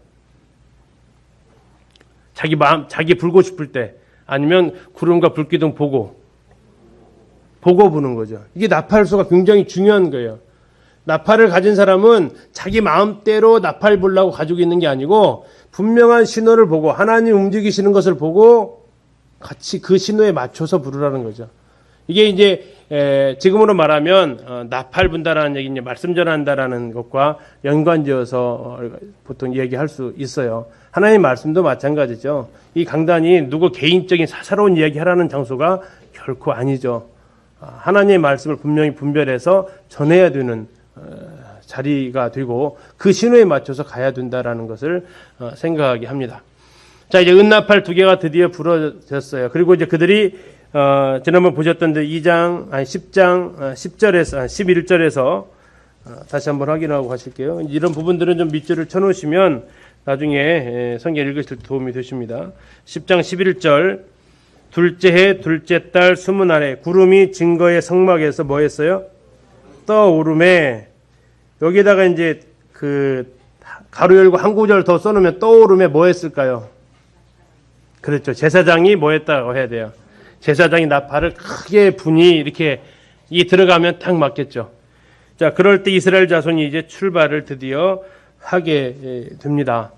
자기 불고 싶을 때 아니면 구름과 불기둥 보고 부는 거죠. 이게 나팔수가 굉장히 중요한 거예요. 나팔을 가진 사람은 자기 마음대로 나팔 불라고 가지고 있는 게 아니고 분명한 신호를 보고 하나님 움직이시는 것을 보고 같이 그 신호에 맞춰서 부르라는 거죠. 이게 이제 지금으로 말하면 나팔 분다라는 얘기, 이제 말씀 전한다라는 것과 연관지어서 보통 얘기할 수 있어요. 하나님 말씀도 마찬가지죠. 이 강단이 누구 개인적인 사사로운 이야기하라는 장소가 결코 아니죠. 하나님의 말씀을 분명히 분별해서 전해야 되는 자리가 되고 그 신호에 맞춰서 가야 된다라는 것을 생각하게 합니다. 자, 이제 은나팔 두 개가 드디어 부러졌어요. 그리고 이제 그들이 지난번 보셨던 10장 10절에서 11절에서 다시 한번 확인하고 가실게요. 이런 부분들은 좀 밑줄을 쳐놓으시면 나중에 성경 읽으실 때 도움이 되십니다. 10장 11절 둘째 해 둘째 달 20날에 구름이 증거의 성막에서 뭐 했어요? 떠오름에 여기다가 이제 그 가로 열고 한 구절 더 써놓으면 떠오름에 뭐 했을까요? 그렇죠. 제사장이 뭐 했다고 해야 돼요. 제사장이 나팔을 크게 분이 이렇게 들어가면 딱 맞겠죠. 자, 그럴 때 이스라엘 자손이 이제 출발을 드디어 하게 됩니다.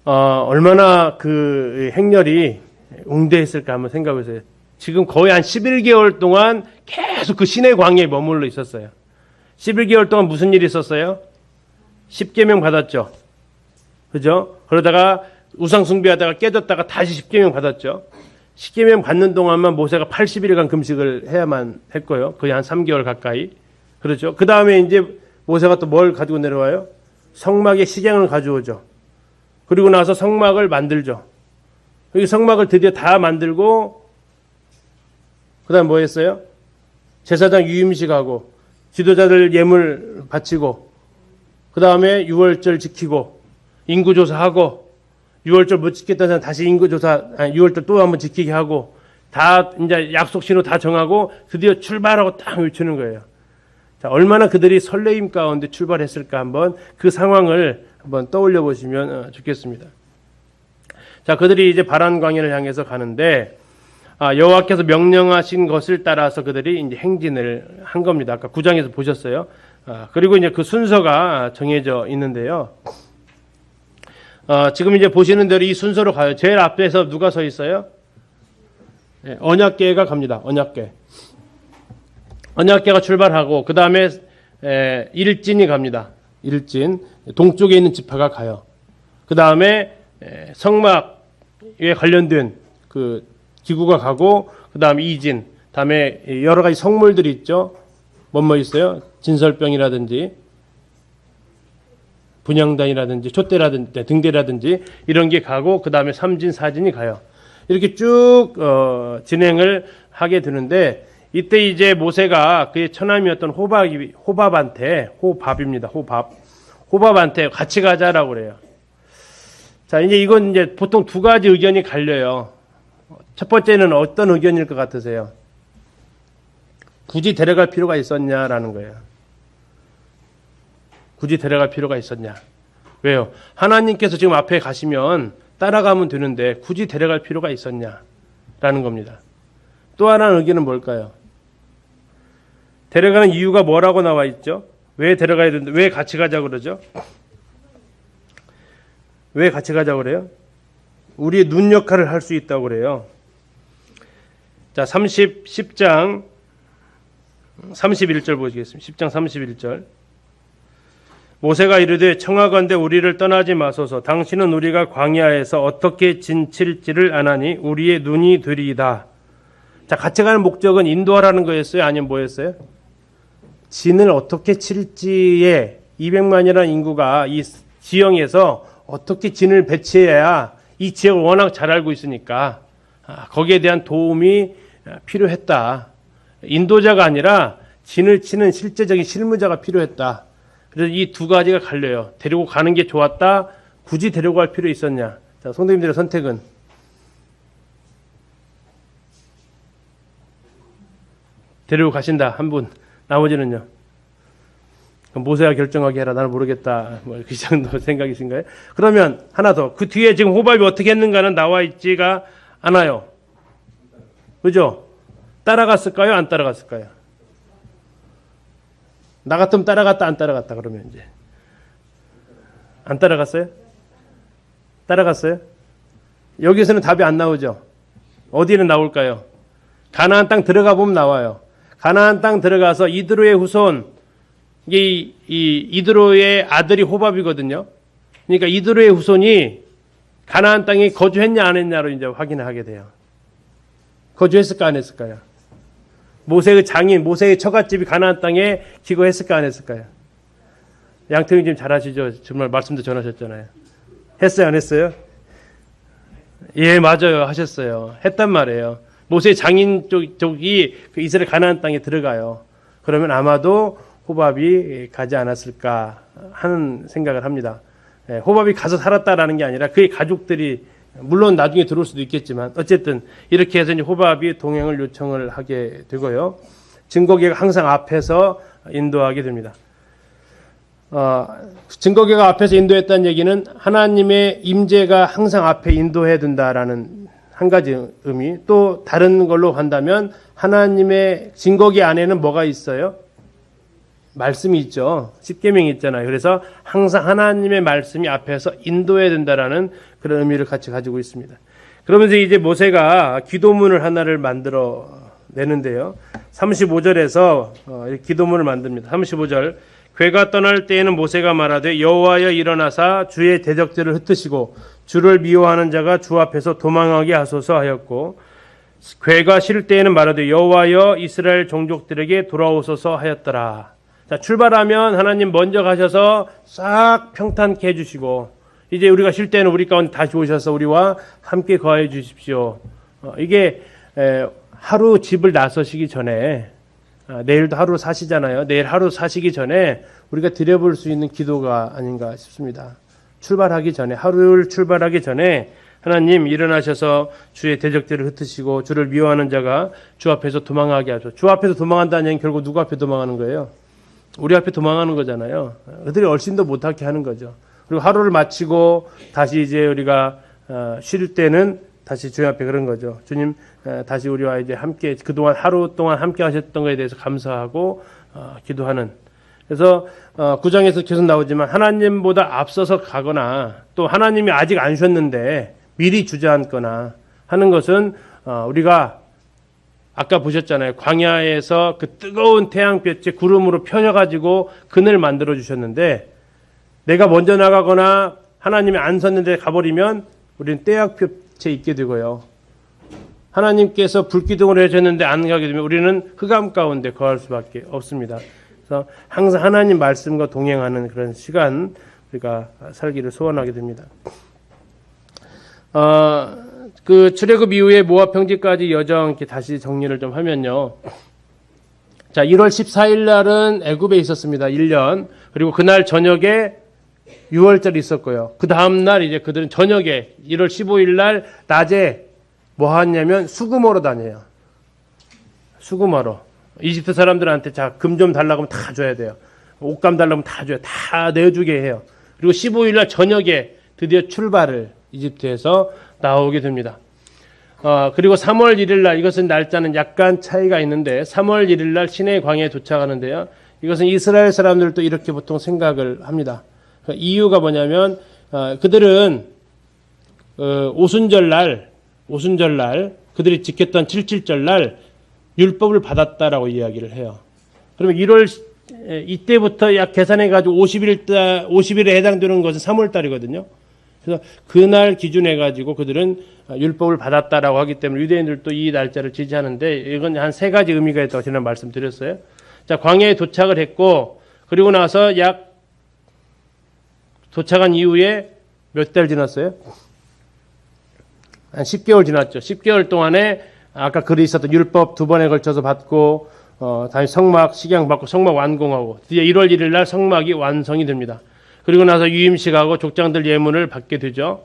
얼마나 그 행렬이 웅대했을까 한번 생각해 보세요. 지금 거의 한 11개월 동안 계속 그 시내 광야에 머물러 있었어요. 11개월 동안 무슨 일이 있었어요? 10계명 받았죠. 그죠? 그러다가 우상 숭배하다가 깨졌다가 다시 10계명 받았죠. 10계명 받는 동안만 모세가 80일간 금식을 해야만 했고요. 거의 한 3개월 가까이. 그렇죠. 그 다음에 이제 모세가 또 뭘 가지고 내려와요? 성막의 시경을 가져오죠. 그리고 나서 성막을 만들죠. 여기 성막을 드디어 다 만들고 그 다음 뭐 했어요? 제사장 유임식하고 지도자들 예물 바치고 그 다음에 유월절 지키고 인구조사하고 유월절 못 지켰다는 사람 다시 인구조사 6월절 또 한번 지키게 하고 다 이제 약속 신호 다 정하고 드디어 출발하고 딱 외치는 거예요. 자, 얼마나 그들이 설레임 가운데 출발했을까 한번 그 상황을 한번 떠올려 보시면 좋겠습니다. 자, 그들이 이제 바란 광야를 향해서 가는데 여호와께서 명령하신 것을 따라서 그들이 이제 행진을 한 겁니다. 아까 9장에서 보셨어요. 그리고 이제 그 순서가 정해져 있는데요. 지금 이제 보시는 대로 이 순서로 가요. 제일 앞에서 누가 서 있어요? 네, 언약궤가 갑니다. 언약궤가 출발하고 그 다음에 일진이 갑니다. 일진 동쪽에 있는 지파가 가요. 그 다음에 성막에 관련된 그 기구가 가고 그 다음에 이진, 다음에 여러 가지 성물들이 있죠. 뭐 있어요? 진설병이라든지 분향단이라든지 촛대라든지 등대라든지 이런 게 가고 그 다음에 삼진, 사진이 가요. 이렇게 쭉 진행을 하게 되는데 이때 이제 모세가 그의 처남이었던 호밥한테 같이 가자라고 그래요. 자, 이제 이건 이제 보통 두 가지 의견이 갈려요. 첫 번째는 어떤 의견일 것 같으세요? 굳이 데려갈 필요가 있었냐라는 거예요. 굳이 데려갈 필요가 있었냐? 왜요? 하나님께서 지금 앞에 가시면 따라가면 되는데 굳이 데려갈 필요가 있었냐라는 겁니다. 또 하나의 의견은 뭘까요? 데려가는 이유가 뭐라고 나와 있죠? 왜 데려가야 되는데 왜 같이 가자고 그러죠? 왜 같이 가자고 그래요? 우리의 눈 역할을 할 수 있다고 그래요. 자, 10장 31절 보시겠습니다. 10장 31절. 모세가 이르되 청하건대 우리를 떠나지 마소서. 당신은 우리가 광야에서 어떻게 진칠지를 아나니 우리의 눈이 되리이다. 자, 같이 가는 목적은 인도하라는 거였어요? 아니면 뭐였어요? 진을 어떻게 칠지에 200만이라는 인구가 이 지형에서 어떻게 진을 배치해야 이 지역을 워낙 잘 알고 있으니까 거기에 대한 도움이 필요했다. 인도자가 아니라 진을 치는 실제적인 실무자가 필요했다. 그래서 이 두 가지가 갈려요. 데리고 가는 게 좋았다. 굳이 데리고 갈 필요 있었냐. 자, 성도님들의 선택은 데리고 가신다. 한 분. 나머지는요. 그럼 모세가 결정하게 해라. 나는 모르겠다. 뭐 그 정도 생각이신가요? 그러면 하나 더. 그 뒤에 지금 호밥이 어떻게 했는가는 나와 있지가 않아요. 그죠? 따라갔을까요? 안 따라갔을까요? 나 같으면 따라갔다, 안 따라갔다, 그러면 이제. 안 따라갔어요? 따라갔어요? 여기서는 답이 안 나오죠? 어디는 나올까요? 가나안 땅 들어가 보면 나와요. 가나안 땅 들어가서 이드로의 후손, 이드로의 아들이 호밥이거든요. 그러니까 이드로의 후손이 가나안 땅에 거주했냐, 안 했냐로 이제 확인을 하게 돼요. 거주했을까, 안 했을까요? 모세의 장인, 모세의 처갓집이 가나안 땅에 기거했을까 안 했을까요? 양태형 지금 잘하시죠? 정말 말씀도 전하셨잖아요. 했어요 안 했어요? 예, 맞아요. 하셨어요. 했단 말이에요. 모세의 장인 쪽이 그 이스라엘 가나안 땅에 들어가요. 그러면 아마도 호밥이 가지 않았을까 하는 생각을 합니다. 예, 호밥이 가서 살았다라는 게 아니라 그의 가족들이 물론 나중에 들어올 수도 있겠지만 어쨌든 이렇게 해서 이제 호밥이 동행을 요청을 하게 되고요. 증거계가 항상 앞에서 인도하게 됩니다. 증거계가 앞에서 인도했다는 얘기는 하나님의 임재가 항상 앞에 인도해야 된다라는 한 가지 의미. 또 다른 걸로 한다면 하나님의 증거계 안에는 뭐가 있어요? 말씀이 있죠. 십계명이 있잖아요. 그래서 항상 하나님의 말씀이 앞에서 인도해야 된다라는 그런 의미를 같이 가지고 있습니다. 그러면서 이제 모세가 기도문을 하나를 만들어 내는데요. 35절에서 기도문을 만듭니다. 35절. 괴가 떠날 때에는 모세가 말하되 여호와여 일어나사 주의 대적들을 흩으시고 주를 미워하는 자가 주 앞에서 도망하게 하소서 하였고 괴가 쉴 때에는 말하되 여호와여 이스라엘 종족들에게 돌아오소서 하였더라. 자, 출발하면 하나님 먼저 가셔서 싹 평탄케 해주시고 이제 우리가 쉴 때는 우리 가운데 다시 오셔서 우리와 함께 거하여 주십시오. 이게 하루 집을 나서시기 전에 내일도 하루 사시잖아요. 내일 하루 사시기 전에 우리가 드려볼 수 있는 기도가 아닌가 싶습니다. 출발하기 전에 하루를 출발하기 전에 하나님 일어나셔서 주의 대적들을 흩으시고 주를 미워하는 자가 주 앞에서 도망하게 하소서. 주 앞에서 도망한다는 얘기는 결국 누구 앞에 도망하는 거예요? 우리 앞에 도망하는 거잖아요. 그들이 얼씬도 못하게 하는 거죠. 그리고 하루를 마치고 다시 이제 우리가 쉴 때는 다시 주님 앞에 그런 거죠. 주님 다시 우리와 이제 함께 그동안 하루 동안 함께 하셨던 것에 대해서 감사하고 기도하는. 그래서 9장에서 계속 나오지만 하나님보다 앞서서 가거나 또 하나님이 아직 안 쉬었는데 미리 주저앉거나 하는 것은 우리가 아까 보셨잖아요. 광야에서 그 뜨거운 태양볕에 구름으로 펴져가지고 그늘 만들어 주셨는데 내가 먼저 나가거나 하나님이 안 섰는데 가버리면 우리는 때약볕에 있게 되고요. 하나님께서 불기둥을 해주셨는데 안 가게 되면 우리는 흑암 가운데 거할 수밖에 없습니다. 그래서 항상 하나님 말씀과 동행하는 그런 시간 우리가 살기를 소원하게 됩니다. 그 출애굽 이후에 모압 평지까지 여정 이렇게 다시 정리를 좀 하면요. 자, 1월 14일 날은 애굽에 있었습니다. 1년. 그리고 그날 저녁에 6월절이 있었고요. 그 다음 날 이제 그들은 저녁에 1월 15일 날 낮에 뭐 하냐면 수금하러 다녀요. 수금하러. 이집트 사람들한테 자, 금 좀 달라고 하면 다 줘야 돼요. 옷감 달라면 다 줘요. 다 내주게 해요. 그리고 15일 날 저녁에 드디어 출발을 이집트에서 나오게 됩니다. 그리고 3월 1일 날, 이것은 날짜는 약간 차이가 있는데 3월 1일 날 시내 광야에 도착하는데요. 이것은 이스라엘 사람들도 이렇게 보통 생각을 합니다. 이유가 뭐냐면 그들은 오순절 날 그들이 지켰던 77절 날 율법을 받았다라고 이야기를 해요. 그러면 이때부터 약 계산해 가지고 50일에 해당되는 것은 3월 달이거든요. 그래서 그날 기준해 가지고 그들은 율법을 받았다라고 하기 때문에 유대인들도 이 날짜를 지지하는데 이건 한 세 가지 의미가 있다고 지난 말씀드렸어요. 자, 광야에 도착을 했고 그리고 나서 도착한 이후에 몇 달 지났어요? 한 10개월 지났죠. 10개월 동안에 아까 글에 있었던 율법 2번에 걸쳐서 받고 다시 성막 식양 받고 성막 완공하고 드디어 1월 1일 날 성막이 완성이 됩니다. 그리고 나서 유임식하고 족장들 예문을 받게 되죠.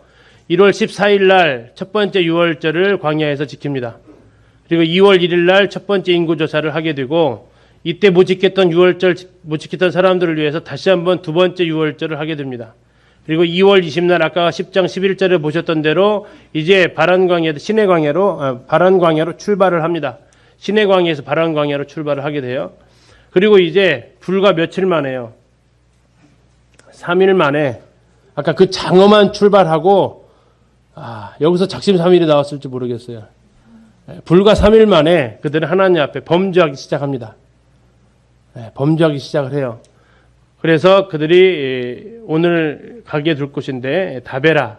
1월 14일 날 첫 번째 유월절을 광야에서 지킵니다. 그리고 2월 1일 날 첫 번째 인구조사를 하게 되고 이때 못 지켰던 유월절 못 지켰던 사람들을 위해서 다시 한번 두 번째 유월절을 하게 됩니다. 그리고 2월 20날 아까 10장 11절에 보셨던 대로 이제 시내 광야로 출발을 합니다. 시내 광야에서 바란 광야로 출발을 하게 돼요. 그리고 이제 불과 며칠 만에요. 3일 만에 아까 그 장엄한 출발하고 여기서 작심삼일이 나왔을지 모르겠어요. 불과 3일 만에 그들은 하나님 앞에 범죄하기 시작합니다. 범죄하기 시작을 해요. 그래서 그들이 오늘 가게 될 곳인데 다베라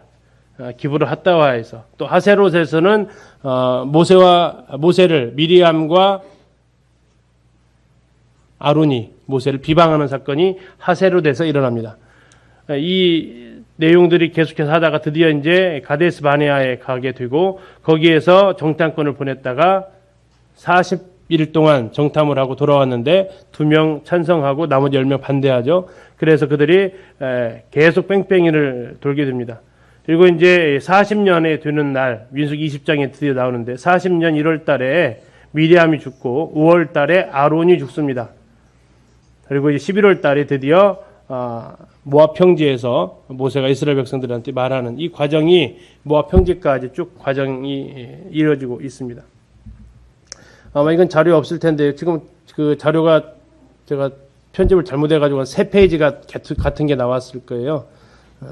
기브로 핫다와에서 또 하세롯에서는 모세를 미리암과 아론이 모세를 비방하는 사건이 하세롯에서 일어납니다. 이 내용들이 계속해서 하다가 드디어 이제 가데스 바네아에 가게 되고 거기에서 정탐꾼을 보냈다가 40일 동안 정탐을 하고 돌아왔는데 2명 찬성하고 나머지 10명 반대하죠. 그래서 그들이 계속 뺑뺑이를 돌게 됩니다. 그리고 이제 40년에 되는 날 민수기 20장에 드디어 나오는데 40년 1월 달에 미리암이 죽고 5월 달에 아론이 죽습니다. 그리고 이제 11월 달에 드디어 모압 평지에서 모세가 이스라엘 백성들한테 말하는 이 과정이 모압 평지까지 쭉 과정이 이루어지고 있습니다. 아마 이건 자료 없을 텐데 지금 그 자료가 제가 편집을 잘못해가지고 한 3페이지가 같은 게 나왔을 거예요.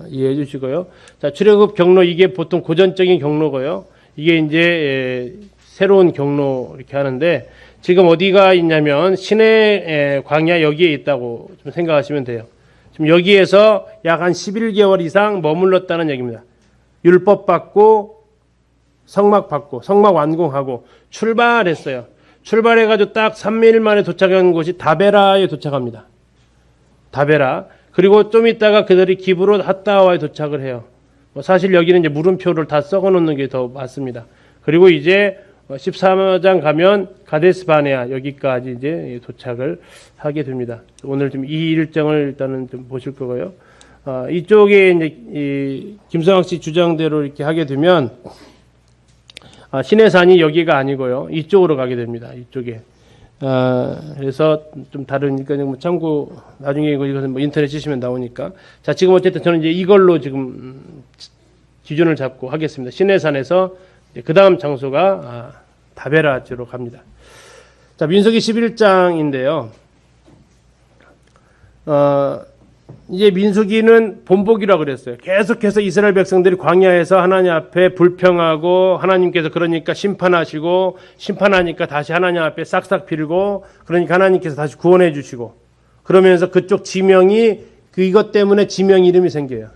이해해 주시고요. 자, 출애굽 경로 이게 보통 고전적인 경로고요. 이게 이제 새로운 경로 이렇게 하는데 지금 어디가 있냐면 시내 광야 여기에 있다고 좀 생각하시면 돼요. 지금 여기에서 약 한 11개월 이상 머물렀다는 얘기입니다. 율법 받고 성막 받고 성막 완공하고 출발했어요. 출발해가지고 딱 3일 만에 도착한 곳이 다베라에 도착합니다. 다베라. 그리고 좀 있다가 그들이 기브롯 핫다와에 도착을 해요. 사실 여기는 이제 물음표를 다 썩어 놓는 게 더 맞습니다. 그리고 이제 14장 가면 가데스 바네아 여기까지 이제 도착을 하게 됩니다. 오늘 좀 이 일정을 일단은 좀 보실 거고요. 이쪽에 이제 이 김성학 씨 주장대로 이렇게 하게 되면 시내산이 여기가 아니고요. 이쪽으로 가게 됩니다. 이쪽에. 그래서 좀 다르니까 뭐 참고 나중에 이것은 뭐 인터넷 치시면 나오니까. 자, 지금 어쨌든 저는 이제 이걸로 지금 기준을 잡고 하겠습니다. 시내산에서 그 다음 장소가 다베라지로 갑니다. 자, 민수기 11장인데요. 이제 민수기는 본보기라고 그랬어요. 계속해서 이스라엘 백성들이 광야에서 하나님 앞에 불평하고 하나님께서 그러니까 심판하시고 심판하니까 다시 하나님 앞에 싹싹 빌고 그러니까 하나님께서 다시 구원해 주시고 그러면서 그쪽 지명이 이것 때문에 지명 이름이 생겨요.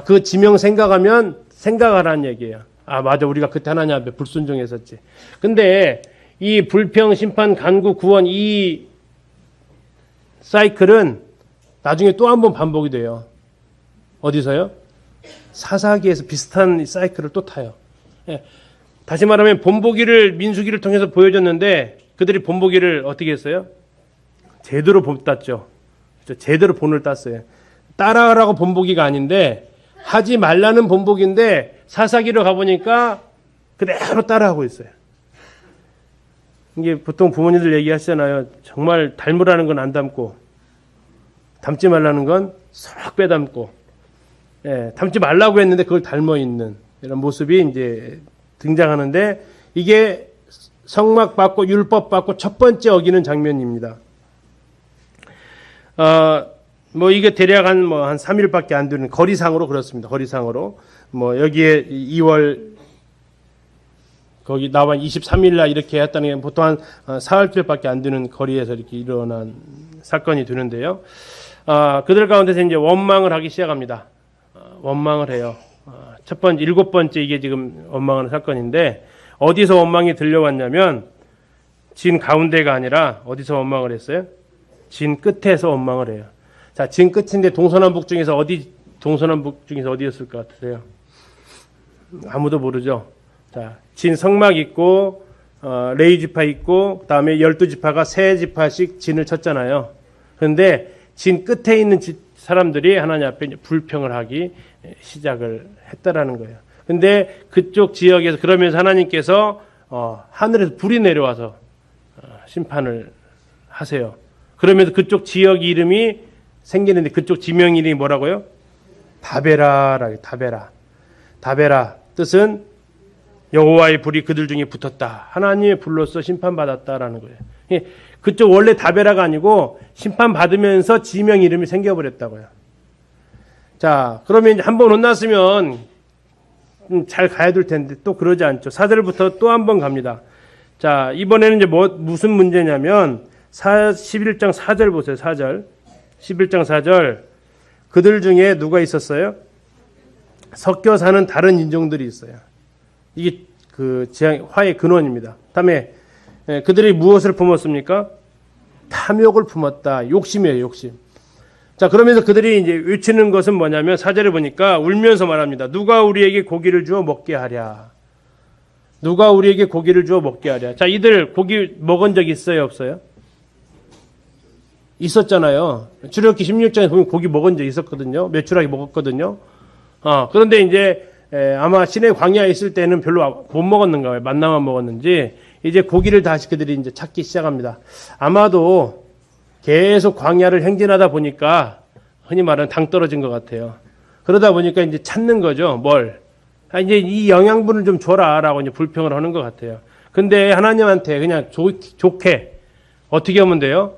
그 지명 생각하면 생각하라는 얘기예요. 맞아. 우리가 그때 하나님 앞에 불순종했었지. 근데 이 불평, 심판, 간구, 구원 이 사이클은 나중에 또 한 번 반복이 돼요. 어디서요? 사사기에서 비슷한 사이클을 또 타요. 다시 말하면 본보기를 민수기를 통해서 보여줬는데 그들이 본보기를 어떻게 했어요? 제대로 본 땄죠. 제대로 본을 땄어요. 따라하라고 본보기가 아닌데 하지 말라는 본보기인데 사사기로 가보니까 그대로 따라하고 있어요. 이게 보통 부모님들 얘기하시잖아요. 정말 닮으라는 건 안 닮고 담지 말라는 건 쏙 빼닮고, 예, 담지 말라고 했는데 그걸 닮아 있는 이런 모습이 이제 등장하는데, 이게 성막 받고 율법 받고 첫 번째 어기는 장면입니다. 뭐 이게 대략 한 3일밖에 안 되는 거리상으로 그렇습니다. 거리상으로 뭐 여기에 2월 거기 나와 23일 날 이렇게 했다는 게 보통 한 사흘쯤밖에 안 되는 거리에서 이렇게 일어난 사건이 되는데요. 그들 가운데서 이제 원망을 하기 시작합니다. 원망을 해요. 첫 번째, 7번째 이게 지금 원망하는 사건인데, 어디서 원망이 들려왔냐면 진 가운데가 아니라 어디서 원망을 했어요? 진 끝에서 원망을 해요. 자, 진 끝인데 동서남북 중에서 어디였을 것 같으세요? 아무도 모르죠. 자, 진 성막 있고 레위 지파 있고 그다음에 12지파가 세 지파씩 진을 쳤잖아요. 그런데 진 끝에 있는 사람들이 하나님 앞에 불평을 하기 시작을 했다라는 거예요. 근데 그쪽 지역에서 그러면서 하나님께서 하늘에서 불이 내려와서 심판을 하세요. 그러면서 그쪽 지역 이름이 생기는데 그쪽 지명 이름이 뭐라고요? 다베라라고. 다베라 뜻은 여호와의 불이 그들 중에 붙었다. 하나님의 불로서 심판받았다라는 거예요. 그쪽 원래 다베라가 아니고 심판받으면서 지명 이름이 생겨버렸다고요. 자, 그러면 이제 한번 혼났으면 잘 가야 될 텐데 또 그러지 않죠. 4절부터 또 한 번 갑니다. 자, 이번에는 이제 무슨 문제냐면 11장 4절 보세요. 4절. 11장 4절. 그들 중에 누가 있었어요? 섞여 사는 다른 인종들이 있어요. 이게 그 화의 근원입니다. 다음에 그들이 무엇을 품었습니까? 탐욕을 품었다. 욕심이에요, 욕심. 자, 그러면서 그들이 이제 외치는 것은 뭐냐면 4절에 보니까 울면서 말합니다. 누가 우리에게 고기를 주어 먹게 하랴. 누가 우리에게 고기를 주어 먹게 하랴. 자, 이들 고기 먹은 적 있어요, 없어요? 있었잖아요. 출애굽기 16장에 보면 고기 먹은 적 있었거든요. 메추라기 먹었거든요. 그런데 이제 아마 시내 광야에 있을 때는 별로 못 먹었는가 봐요. 만나만 먹었는지 이제 고기를 다시 그들이 이제 찾기 시작합니다. 아마도 계속 광야를 행진하다 보니까 흔히 말하는 당 떨어진 것 같아요. 그러다 보니까 이제 찾는 거죠. 뭘? 이제 이 영양분을 좀 줘라라고 이제 불평을 하는 것 같아요. 근데 하나님한테 그냥 좋게 어떻게 하면 돼요?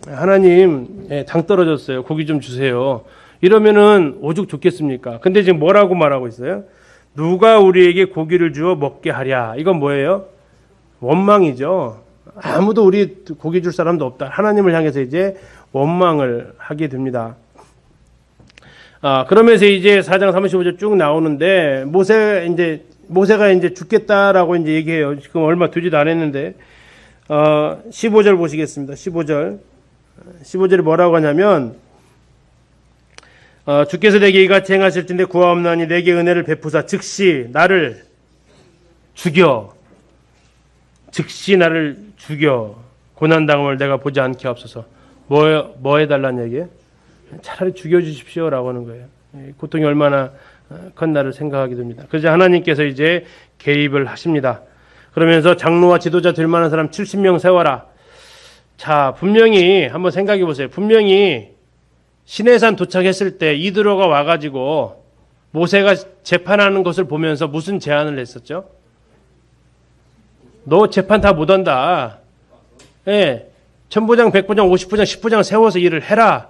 하나님, 당 떨어졌어요. 고기 좀 주세요. 이러면은 오죽 좋겠습니까? 근데 지금 뭐라고 말하고 있어요? 누가 우리에게 고기를 주어 먹게 하랴. 이건 뭐예요? 원망이죠. 아무도 우리 고기 줄 사람도 없다. 하나님을 향해서 이제 원망을 하게 됩니다. 그러면서 이제 4장 35절 쭉 나오는데 모세가 이제 죽겠다라고 이제 얘기해요. 지금 얼마 되지도 않았는데 15절 보시겠습니다. 15절에 뭐라고 하냐면 주께서 내게 이같이 행하실진대 구하옵나니 내게 은혜를 베푸사 즉시 나를 죽여 고난당함을 내가 보지 않게 하옵소서. 뭐 해달라는 얘기예요? 차라리 죽여주십시오라고 하는 거예요. 고통이 얼마나 큰 나를 생각하게 됩니다. 그래서 하나님께서 이제 개입을 하십니다. 그러면서 장로와 지도자 될 만한 사람 70명 세워라. 자, 분명히 한번 생각해 보세요. 분명히 시내산 도착했을 때 이드로가 와가지고 모세가 재판하는 것을 보면서 무슨 제안을 했었죠? 너 재판 다 못한다. 예, 1000부장, 100부장, 50부장, 10부장 세워서 일을 해라.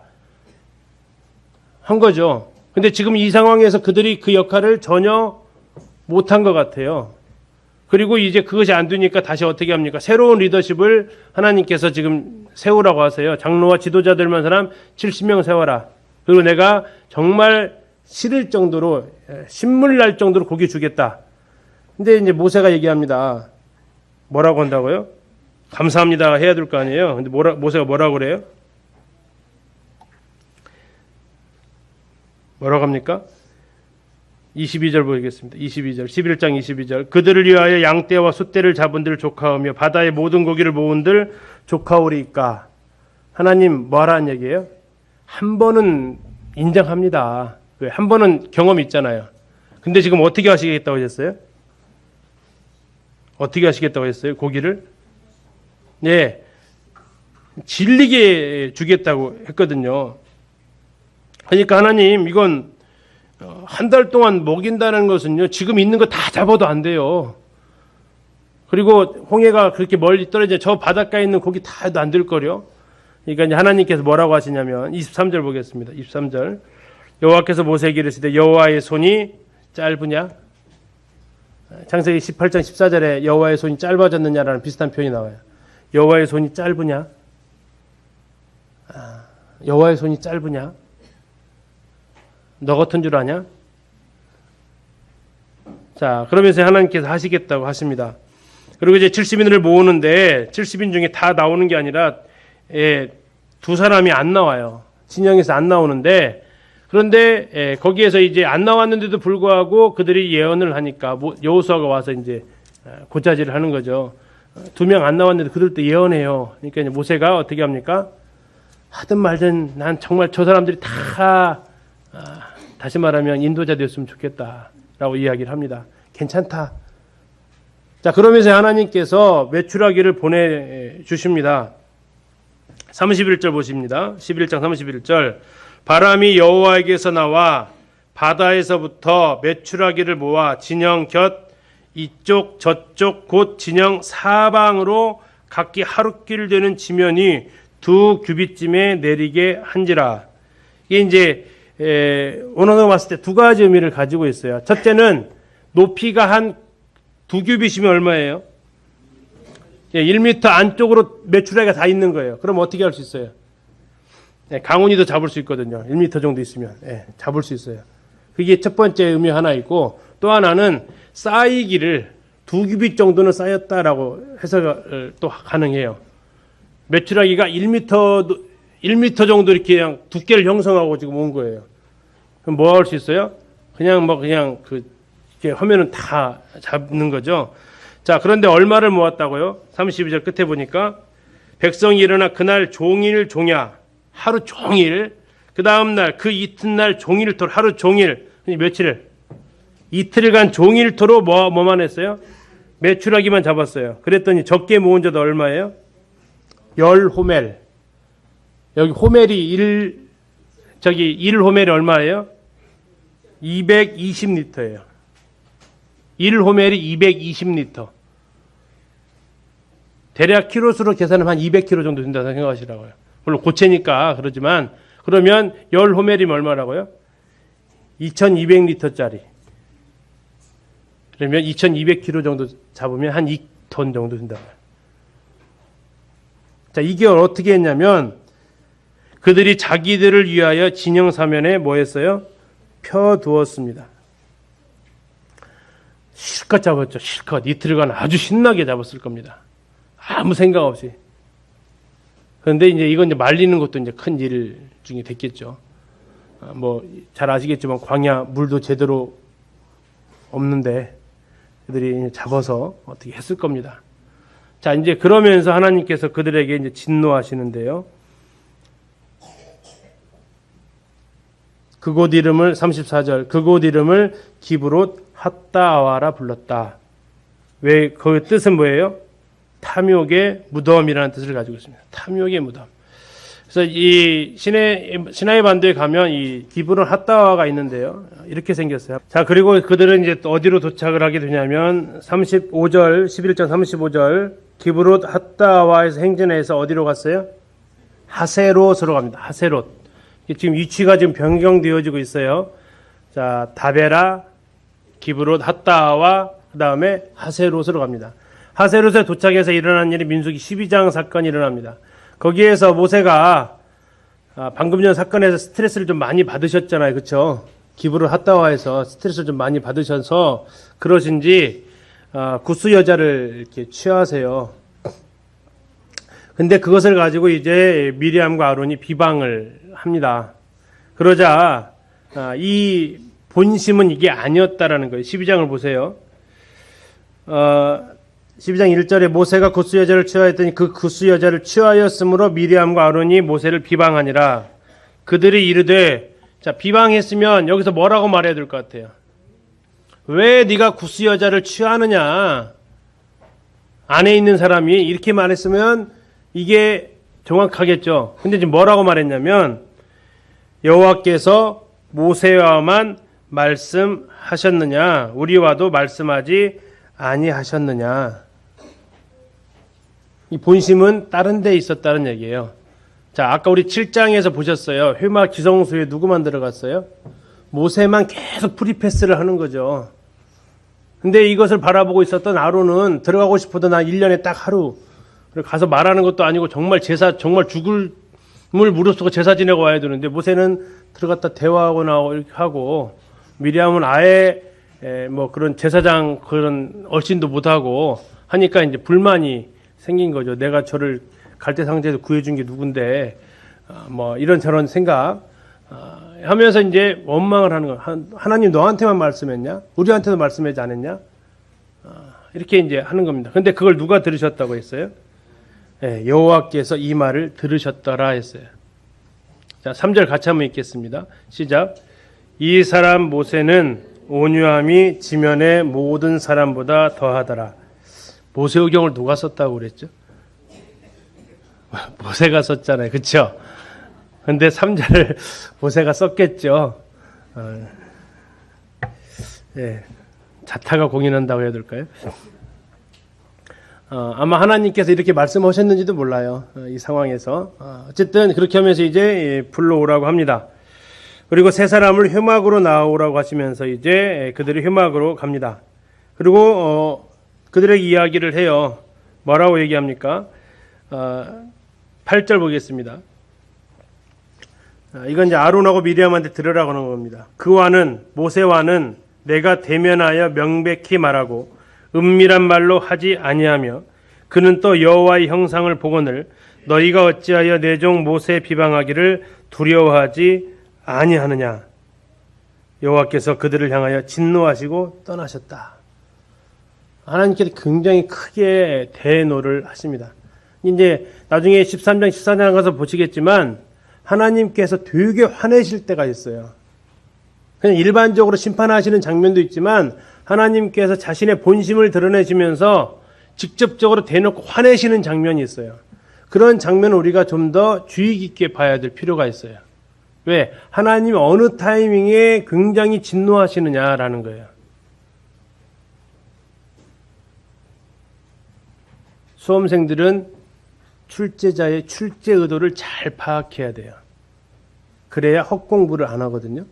한 거죠. 근데 지금 이 상황에서 그들이 그 역할을 전혀 못한 것 같아요. 그리고 이제 그것이 안 되니까 다시 어떻게 합니까? 새로운 리더십을 하나님께서 지금 세우라고 하세요. 장로와 지도자들만 사람 70명 세워라. 그리고 내가 정말 싫을 정도로, 신물 날 정도로 고기 주겠다. 근데 이제 모세가 얘기합니다. 뭐라고 한다고요? 감사합니다 해야 될 거 아니에요. 근데 모세가 뭐라고 그래요? 뭐라고 합니까? 22절 보겠습니다. 22절, 11장 22절. 그들을 위하여 양떼와 숫떼를 잡은들 조카오며 바다의 모든 고기를 모은들 조카오리이까. 하나님 뭐하라는 얘기예요? 한 번은 인정합니다. 왜? 한 번은 경험이 있잖아요. 근데 지금 어떻게 하시겠다고 하셨어요? 어떻게 하시겠다고 했어요? 고기를? 예. 질리게 주겠다고 했거든요. 그러니까 하나님, 이건 한 달 동안 먹인다는 것은요, 지금 있는 거 다 잡아도 안 돼요. 그리고 홍해가 그렇게 멀리 떨어져 저 바닷가에 있는 고기 다 해도 안 될 거려. 그러니까 이제 하나님께서 뭐라고 하시냐면 23절 보겠습니다. 23절. 여호와께서 모세에게 이르시되 여호와의 손이 짧으냐? 창세기 18장 14절에 여호와의 손이 짧아졌느냐라는 비슷한 표현이 나와요. 여호와의 손이 짧으냐? 여호와의 손이 짧으냐? 너 같은 줄 아냐? 자, 그러면서 하나님께서 하시겠다고 하십니다. 그리고 이제 70인을 모으는데 70인 중에 다 나오는 게 아니라 두 사람이 안 나와요. 진영에서 안 나오는데, 그런데 거기에서 이제 안 나왔는데도 불구하고 그들이 예언을 하니까 여호수아가 와서 이제 고자질을 하는 거죠. 2명 안 나왔는데 그들도 예언해요. 그러니까 이제 모세가 어떻게 합니까? 하든 말든 난 정말 저 사람들이 다 다시 말하면 인도자 되었으면 좋겠다라고 이야기를 합니다. 괜찮다. 자, 그러면서 하나님께서 메추라기를 보내주십니다. 31절 보십니다. 11장 31절. 바람이 여호와에게서 나와 바다에서부터 메추라기를 모아 진영 곁 이쪽 저쪽 곧 진영 사방으로 각기 하루길 되는 지면이 2규빗쯤에 내리게 한지라. 이게 이제 원어로 봤을 때 두 가지 의미를 가지고 있어요. 첫째는 높이가 한 2규빗이면 얼마예요? 1m 안쪽으로 메추라기가 다 있는 거예요. 그럼 어떻게 할 수 있어요? 강훈이도 잡을 수 있거든요. 1m 정도 있으면 잡을 수 있어요. 그게 첫 번째 의미 하나 있고, 또 하나는 쌓이기를 2규빗 정도는 쌓였다라고 해석을 또 가능해요. 메추라기가 1m 정도 이렇게 그냥 두께를 형성하고 지금 온 거예요. 그럼 뭐 할 수 있어요? 그냥 이렇게 하면은 다 잡는 거죠. 자, 그런데 얼마를 모았다고요? 32절 끝에 보니까 백성이 일어나 그날 종일 종야, 하루 종일, 그 다음날 그 이튿날 종일토록 하루 종일, 며칠? 이틀간 종일토록 뭐만 했어요? 메추라기만 잡았어요. 그랬더니 적게 모은 자도 얼마예요? 10호멜. 여기 호멜이 1호멜이 얼마예요? 220리터예요. 1호멜이 220리터. 대략 키로수로 계산하면 한 200kg 정도 된다고 생각하시라고요. 물론 고체니까 그러지만, 그러면 10호멜이면 얼마라고요? 2200리터짜리. 그러면 2200kg 정도 잡으면 한 2톤 정도 된다고요. 자, 이게 어떻게 했냐면 그들이 자기들을 위하여 진영 사면에 뭐 했어요? 펴두었습니다. 실컷 잡았죠. 실컷. 이틀간 아주 신나게 잡았을 겁니다. 아무 생각 없이. 그런데 이제 이건 이제 말리는 것도 이제 큰 일 중에 됐겠죠. 뭐 잘 아시겠지만 광야 물도 제대로 없는데 그들이 잡아서 어떻게 했을 겁니다. 자, 이제 그러면서 하나님께서 그들에게 이제 진노하시는데요. 그곳 이름을 34절 그곳 이름을 기브롯 핫다와라 불렀다. 왜 그 뜻은 뭐예요? 탐욕의 무덤이라는 뜻을 가지고 있습니다. 탐욕의 무덤. 그래서 이 시나이 반도에 가면 이 기브롯 핫다와가 있는데요. 이렇게 생겼어요. 자, 그리고 그들은 이제 어디로 도착을 하게 되냐면 35절 11장 35절 기브롯 핫다와에서 행진해서 어디로 갔어요? 하세롯으로 갑니다. 하세롯. 지금 위치가 지금 변경되어지고 있어요. 자, 다베라, 기브롯 핫다와 그 다음에 하세롯으로 갑니다. 하세롯에 도착해서 일어난 일이 민수기 12장 사건이 일어납니다. 거기에서 모세가 방금 전 사건에서 스트레스를 좀 많이 받으셨잖아요. 그렇죠? 기브롯 핫다와에서 스트레스를 좀 많이 받으셔서 그러신지 구스 여자를 이렇게 취하세요. 근데 그것을 가지고 이제 미리암과 아론이 비방을 합니다. 그러자 이 본심은 이게 아니었다라는 거예요. 12장을 보세요. 12장 1절에 모세가 구스 여자를 취하였더니 그 구스 여자를 취하였으므로 미리암과 아론이 모세를 비방하니라. 그들이 이르되, 자, 비방했으면 여기서 뭐라고 말해야 될 것 같아요? 왜 네가 구스 여자를 취하느냐? 안에 있는 사람이 이렇게 말했으면 이게 정확하겠죠. 근데 지금 뭐라고 말했냐면 여호와께서 모세와만 말씀하셨느냐 우리와도 말씀하지 아니하셨느냐. 이 본심은 다른 데 있었다는 얘기예요. 자, 아까 우리 7장에서 보셨어요. 회막 지성소에 누구만 들어갔어요? 모세만 계속 프리패스를 하는 거죠. 근데 이것을 바라보고 있었던 아론은 들어가고 싶어도 나 1년에 딱 하루 가서 말하는 것도 아니고 정말 정말 죽을 물 무릅쓰고 제사 지내고 와야 되는데 모세는 들어갔다 대화하고 나오고 이렇게 하고 미리암은 아예 뭐 그런 제사장 그런 얼씬도 못하고 하니까 이제 불만이 생긴 거죠. 내가 저를 갈대상자에서 구해준 게 누군데 뭐 이런저런 생각 하면서 이제 원망을 하는 거예요. 하나님 너한테만 말씀했냐? 우리한테도 말씀하지 않았냐? 이렇게 이제 하는 겁니다. 근데 그걸 누가 들으셨다고 했어요? 네, 여호와께서 이 말을 들으셨더라 했어요. 자, 3절 같이 한번 읽겠습니다. 시작. 이 사람 모세는 온유함이 지면의 모든 사람보다 더하더라. 모세오경을 누가 썼다고 그랬죠? 모세가 썼잖아요. 그렇죠? 근데 3절을 모세가 썼겠죠. 예, 자타가 공인한다고 해야 될까요? 아마 하나님께서 이렇게 말씀하셨는지도 몰라요. 이 상황에서. 어쨌든 그렇게 하면서 이제 불러오라고 합니다. 그리고 세 사람을 회막으로 나오라고 하시면서 이제 그들이 회막으로 갑니다. 그리고 그들에게 이야기를 해요. 뭐라고 얘기합니까? 8절 보겠습니다. 이건 이제 아론하고 미리암한테 들으라고 하는 겁니다. 그와는 모세와는 내가 대면하여 명백히 말하고 은밀한 말로 하지 아니하며 그는 또 여호와의 형상을 보거늘 너희가 어찌하여 내 종 모세 비방하기를 두려워하지 아니하느냐. 여호와께서 그들을 향하여 진노하시고 떠나셨다. 하나님께서 굉장히 크게 대노를 하십니다. 이제 나중에 13장 14장 가서 보시겠지만 하나님께서 되게 화내실 때가 있어요. 그냥 일반적으로 심판하시는 장면도 있지만 하나님께서 자신의 본심을 드러내시면서 직접적으로 대놓고 화내시는 장면이 있어요. 그런 장면을 우리가 좀 더 주의 깊게 봐야 될 필요가 있어요. 왜? 하나님이 어느 타이밍에 굉장히 진노하시느냐라는 거예요. 수험생들은 출제자의 출제 의도를 잘 파악해야 돼요. 그래야 헛공부를 안 하거든요.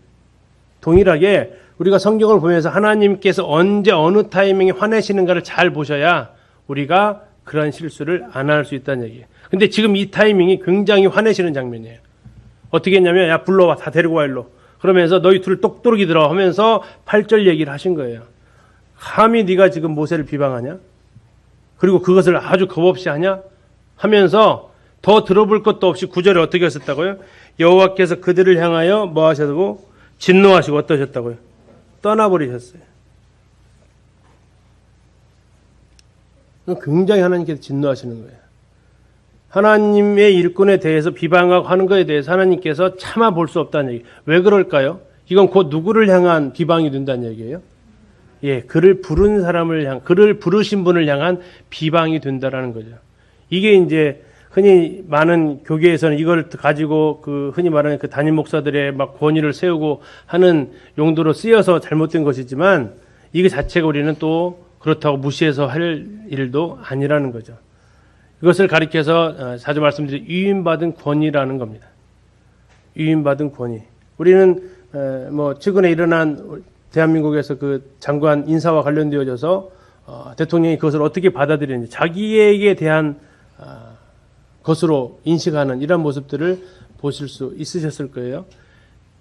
동일하게 우리가 성경을 보면서 하나님께서 언제 어느 타이밍에 화내시는가를 잘 보셔야 우리가 그런 실수를 안 할 수 있다는 얘기예요. 근데 지금 이 타이밍이 굉장히 화내시는 장면이에요. 어떻게 했냐면 야 불러와 다 데리고 와 일로. 그러면서 너희 둘 똑똑히 들어 하면서 8절 얘기를 하신 거예요. 감히 네가 지금 모세를 비방하냐? 그리고 그것을 아주 겁없이 하냐? 하면서 더 들어볼 것도 없이 9절에 어떻게 하셨다고요? 여호와께서 그들을 향하여 뭐 하셨고? 진노하시고 어떠셨다고요? 떠나버리셨어요. 굉장히 하나님께서 진노하시는 거예요. 하나님의 일꾼에 대해서 비방하고 하는 것에 대해서 하나님께서 참아 볼 수 없다는 얘기. 왜 그럴까요? 이건 곧 누구를 향한 비방이 된다는 얘기예요? 예, 그를 부른 사람을 그를 부르신 분을 향한 비방이 된다라는 거죠. 이게 이제 흔히 많은 교계에서는 이걸 가지고 그 흔히 말하는 그 담임 목사들의 막 권위를 세우고 하는 용도로 쓰여서 잘못된 것이지만 이거 자체가 우리는 또 그렇다고 무시해서 할 일도 아니라는 거죠. 이것을 가리켜서 자주 말씀드린 위임받은 권위라는 겁니다. 위임받은 권위. 우리는 뭐 최근에 일어난 대한민국에서 그 장관 인사와 관련되어져서 대통령이 그것을 어떻게 받아들이는지 자기에게 대한 것으로 인식하는 이런 모습들을 보실 수 있으셨을 거예요.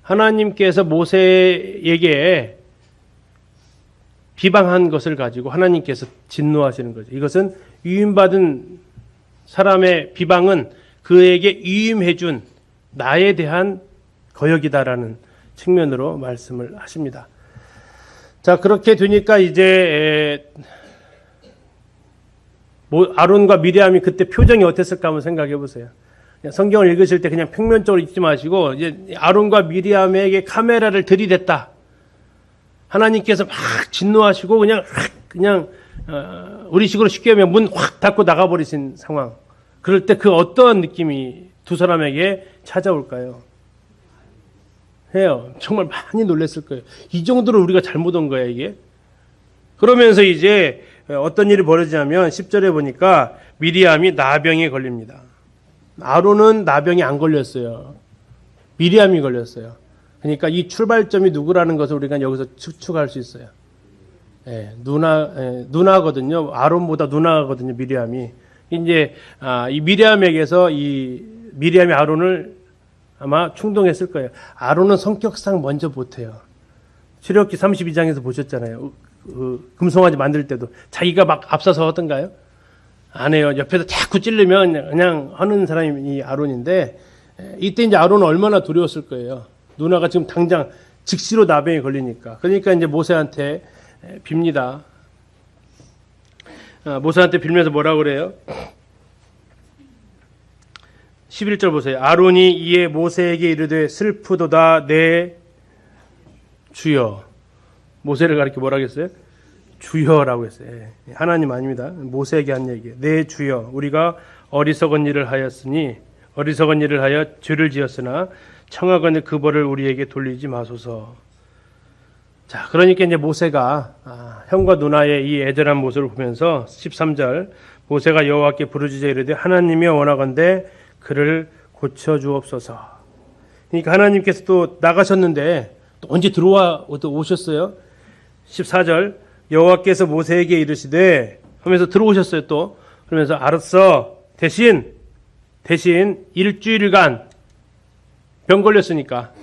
하나님께서 모세에게 비방한 것을 가지고 하나님께서 진노하시는 거죠. 이것은 위임받은 사람의 비방은 그에게 위임해준 나에 대한 거역이다라는 측면으로 말씀을 하십니다. 자, 그렇게 되니까 이제 아론과 미리암이 그때 표정이 어땠을까 한번 생각해 보세요. 성경을 읽으실 때 그냥 평면적으로 읽지 마시고 이제 아론과 미리암에게 카메라를 들이댔다. 하나님께서 막 진노하시고 그냥 우리식으로 쉽게 하면 문 확 닫고 나가버리신 상황. 그럴 때 그 어떤 느낌이 두 사람에게 찾아올까요? 해요. 정말 많이 놀랐을 거예요. 이 정도로 우리가 잘못 온 거야, 이게. 그러면서 이제 어떤 일이 벌어지냐면 10절에 보니까 미리암이 나병에 걸립니다. 아론은 나병이 안 걸렸어요. 미리암이 걸렸어요. 그러니까 이 출발점이 누구라는 것을 우리가 여기서 추측할 수 있어요. 누나거든요. 아론보다 누나거든요, 미리암이. 이제 이 미리암에게서 이 미리암이 아론을 아마 충동했을 거예요. 아론은 성격상 먼저 못해요. 출애굽기 32장에서 보셨잖아요. 금송아지 만들 때도 자기가 막 앞서서 하던가요? 안 해요. 옆에서 자꾸 찔르면 그냥 하는 사람이 이 아론인데, 이때 이제 아론은 얼마나 두려웠을 거예요. 누나가 지금 당장 즉시로 나병에 걸리니까. 그러니까 이제 모세한테 빕니다. 모세한테 빌면서 뭐라고 그래요? 11절 보세요. 아론이 이에 모세에게 이르되 슬프도다 내 주여. 모세를 가리켜 뭐라 했어요? 주여라고 했어요. 하나님 아닙니다. 모세에게 한 얘기예요. 내 주여, 우리가 어리석은 일을 하였으니 어리석은 일을 하여 죄를 지었으나 청하건대 그 벌을 우리에게 돌리지 마소서. 자, 그러니까 이제 모세가 형과 누나의 이 애절한 모습을 보면서 13절 모세가 여호와께 부르짖어 이르되 하나님이 원하건대 그를 고쳐 주옵소서. 그러니까 하나님께서 또 나가셨는데 또 언제 오셨어요? 14절 여호와께서 모세에게 이르시되 하면서 들어오셨어요. 또 그러면서 알았어. 대신 일주일간 병 걸렸으니까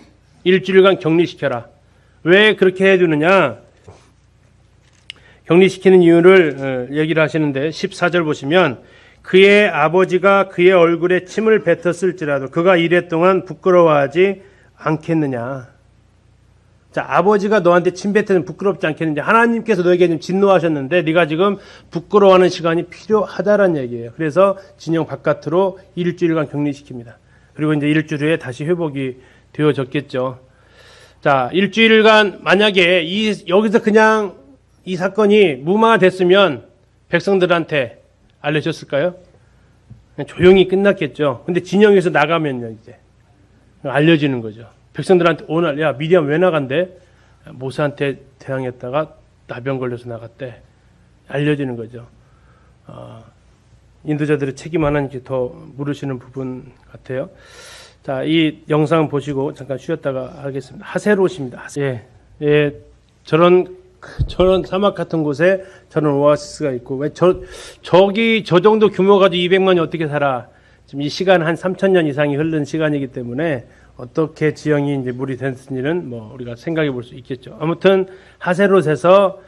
일주일간 격리시켜라. 왜 그렇게 해주느냐? 격리시키는 이유를 얘기를 하시는데 14절 보시면 그의 아버지가 그의 얼굴에 침을 뱉었을지라도 그가 이래 동안 부끄러워하지 않겠느냐. 자, 아버지가 너한테 침 뱉으면 부끄럽지 않겠느냐. 하나님께서 너에게 지금 진노하셨는데 네가 지금 부끄러워하는 시간이 필요하다라는 얘기예요. 그래서 진영 바깥으로 일주일간 격리시킵니다. 그리고 이제 일주일 후에 다시 회복이 되어졌겠죠. 자, 일주일간 만약에 여기서 그냥 이 사건이 무마됐으면 백성들한테 알려졌을까요? 조용히 끝났겠죠. 근데 진영에서 나가면요, 이제 알려지는 거죠. 백성들한테 오늘 야 미디엄 왜 나간대? 모세한테 대항했다가 나병 걸려서 나갔대. 알려지는 거죠. 인도자들의 책임 하나님께 더 물으시는 부분 같아요. 자, 이 영상 보시고 잠깐 쉬었다가 하겠습니다. 하세롯입니다. 예, 저런 사막 같은 곳에 저런 오아시스가 있고 왜 저기 저 정도 규모 가지고 200만이 어떻게 살아? 지금 이 시간 한 3,000년 이상이 흐른 시간이기 때문에 어떻게 지형이 이제 물이 됐는지는 뭐 우리가 생각해 볼 수 있겠죠. 아무튼 하세롯에서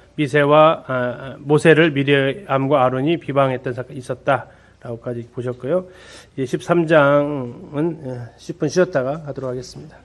모세를 미리암과 아론이 비방했던 사건이 있었다라고까지 보셨고요. 13장은 10분 쉬었다가 하도록 하겠습니다.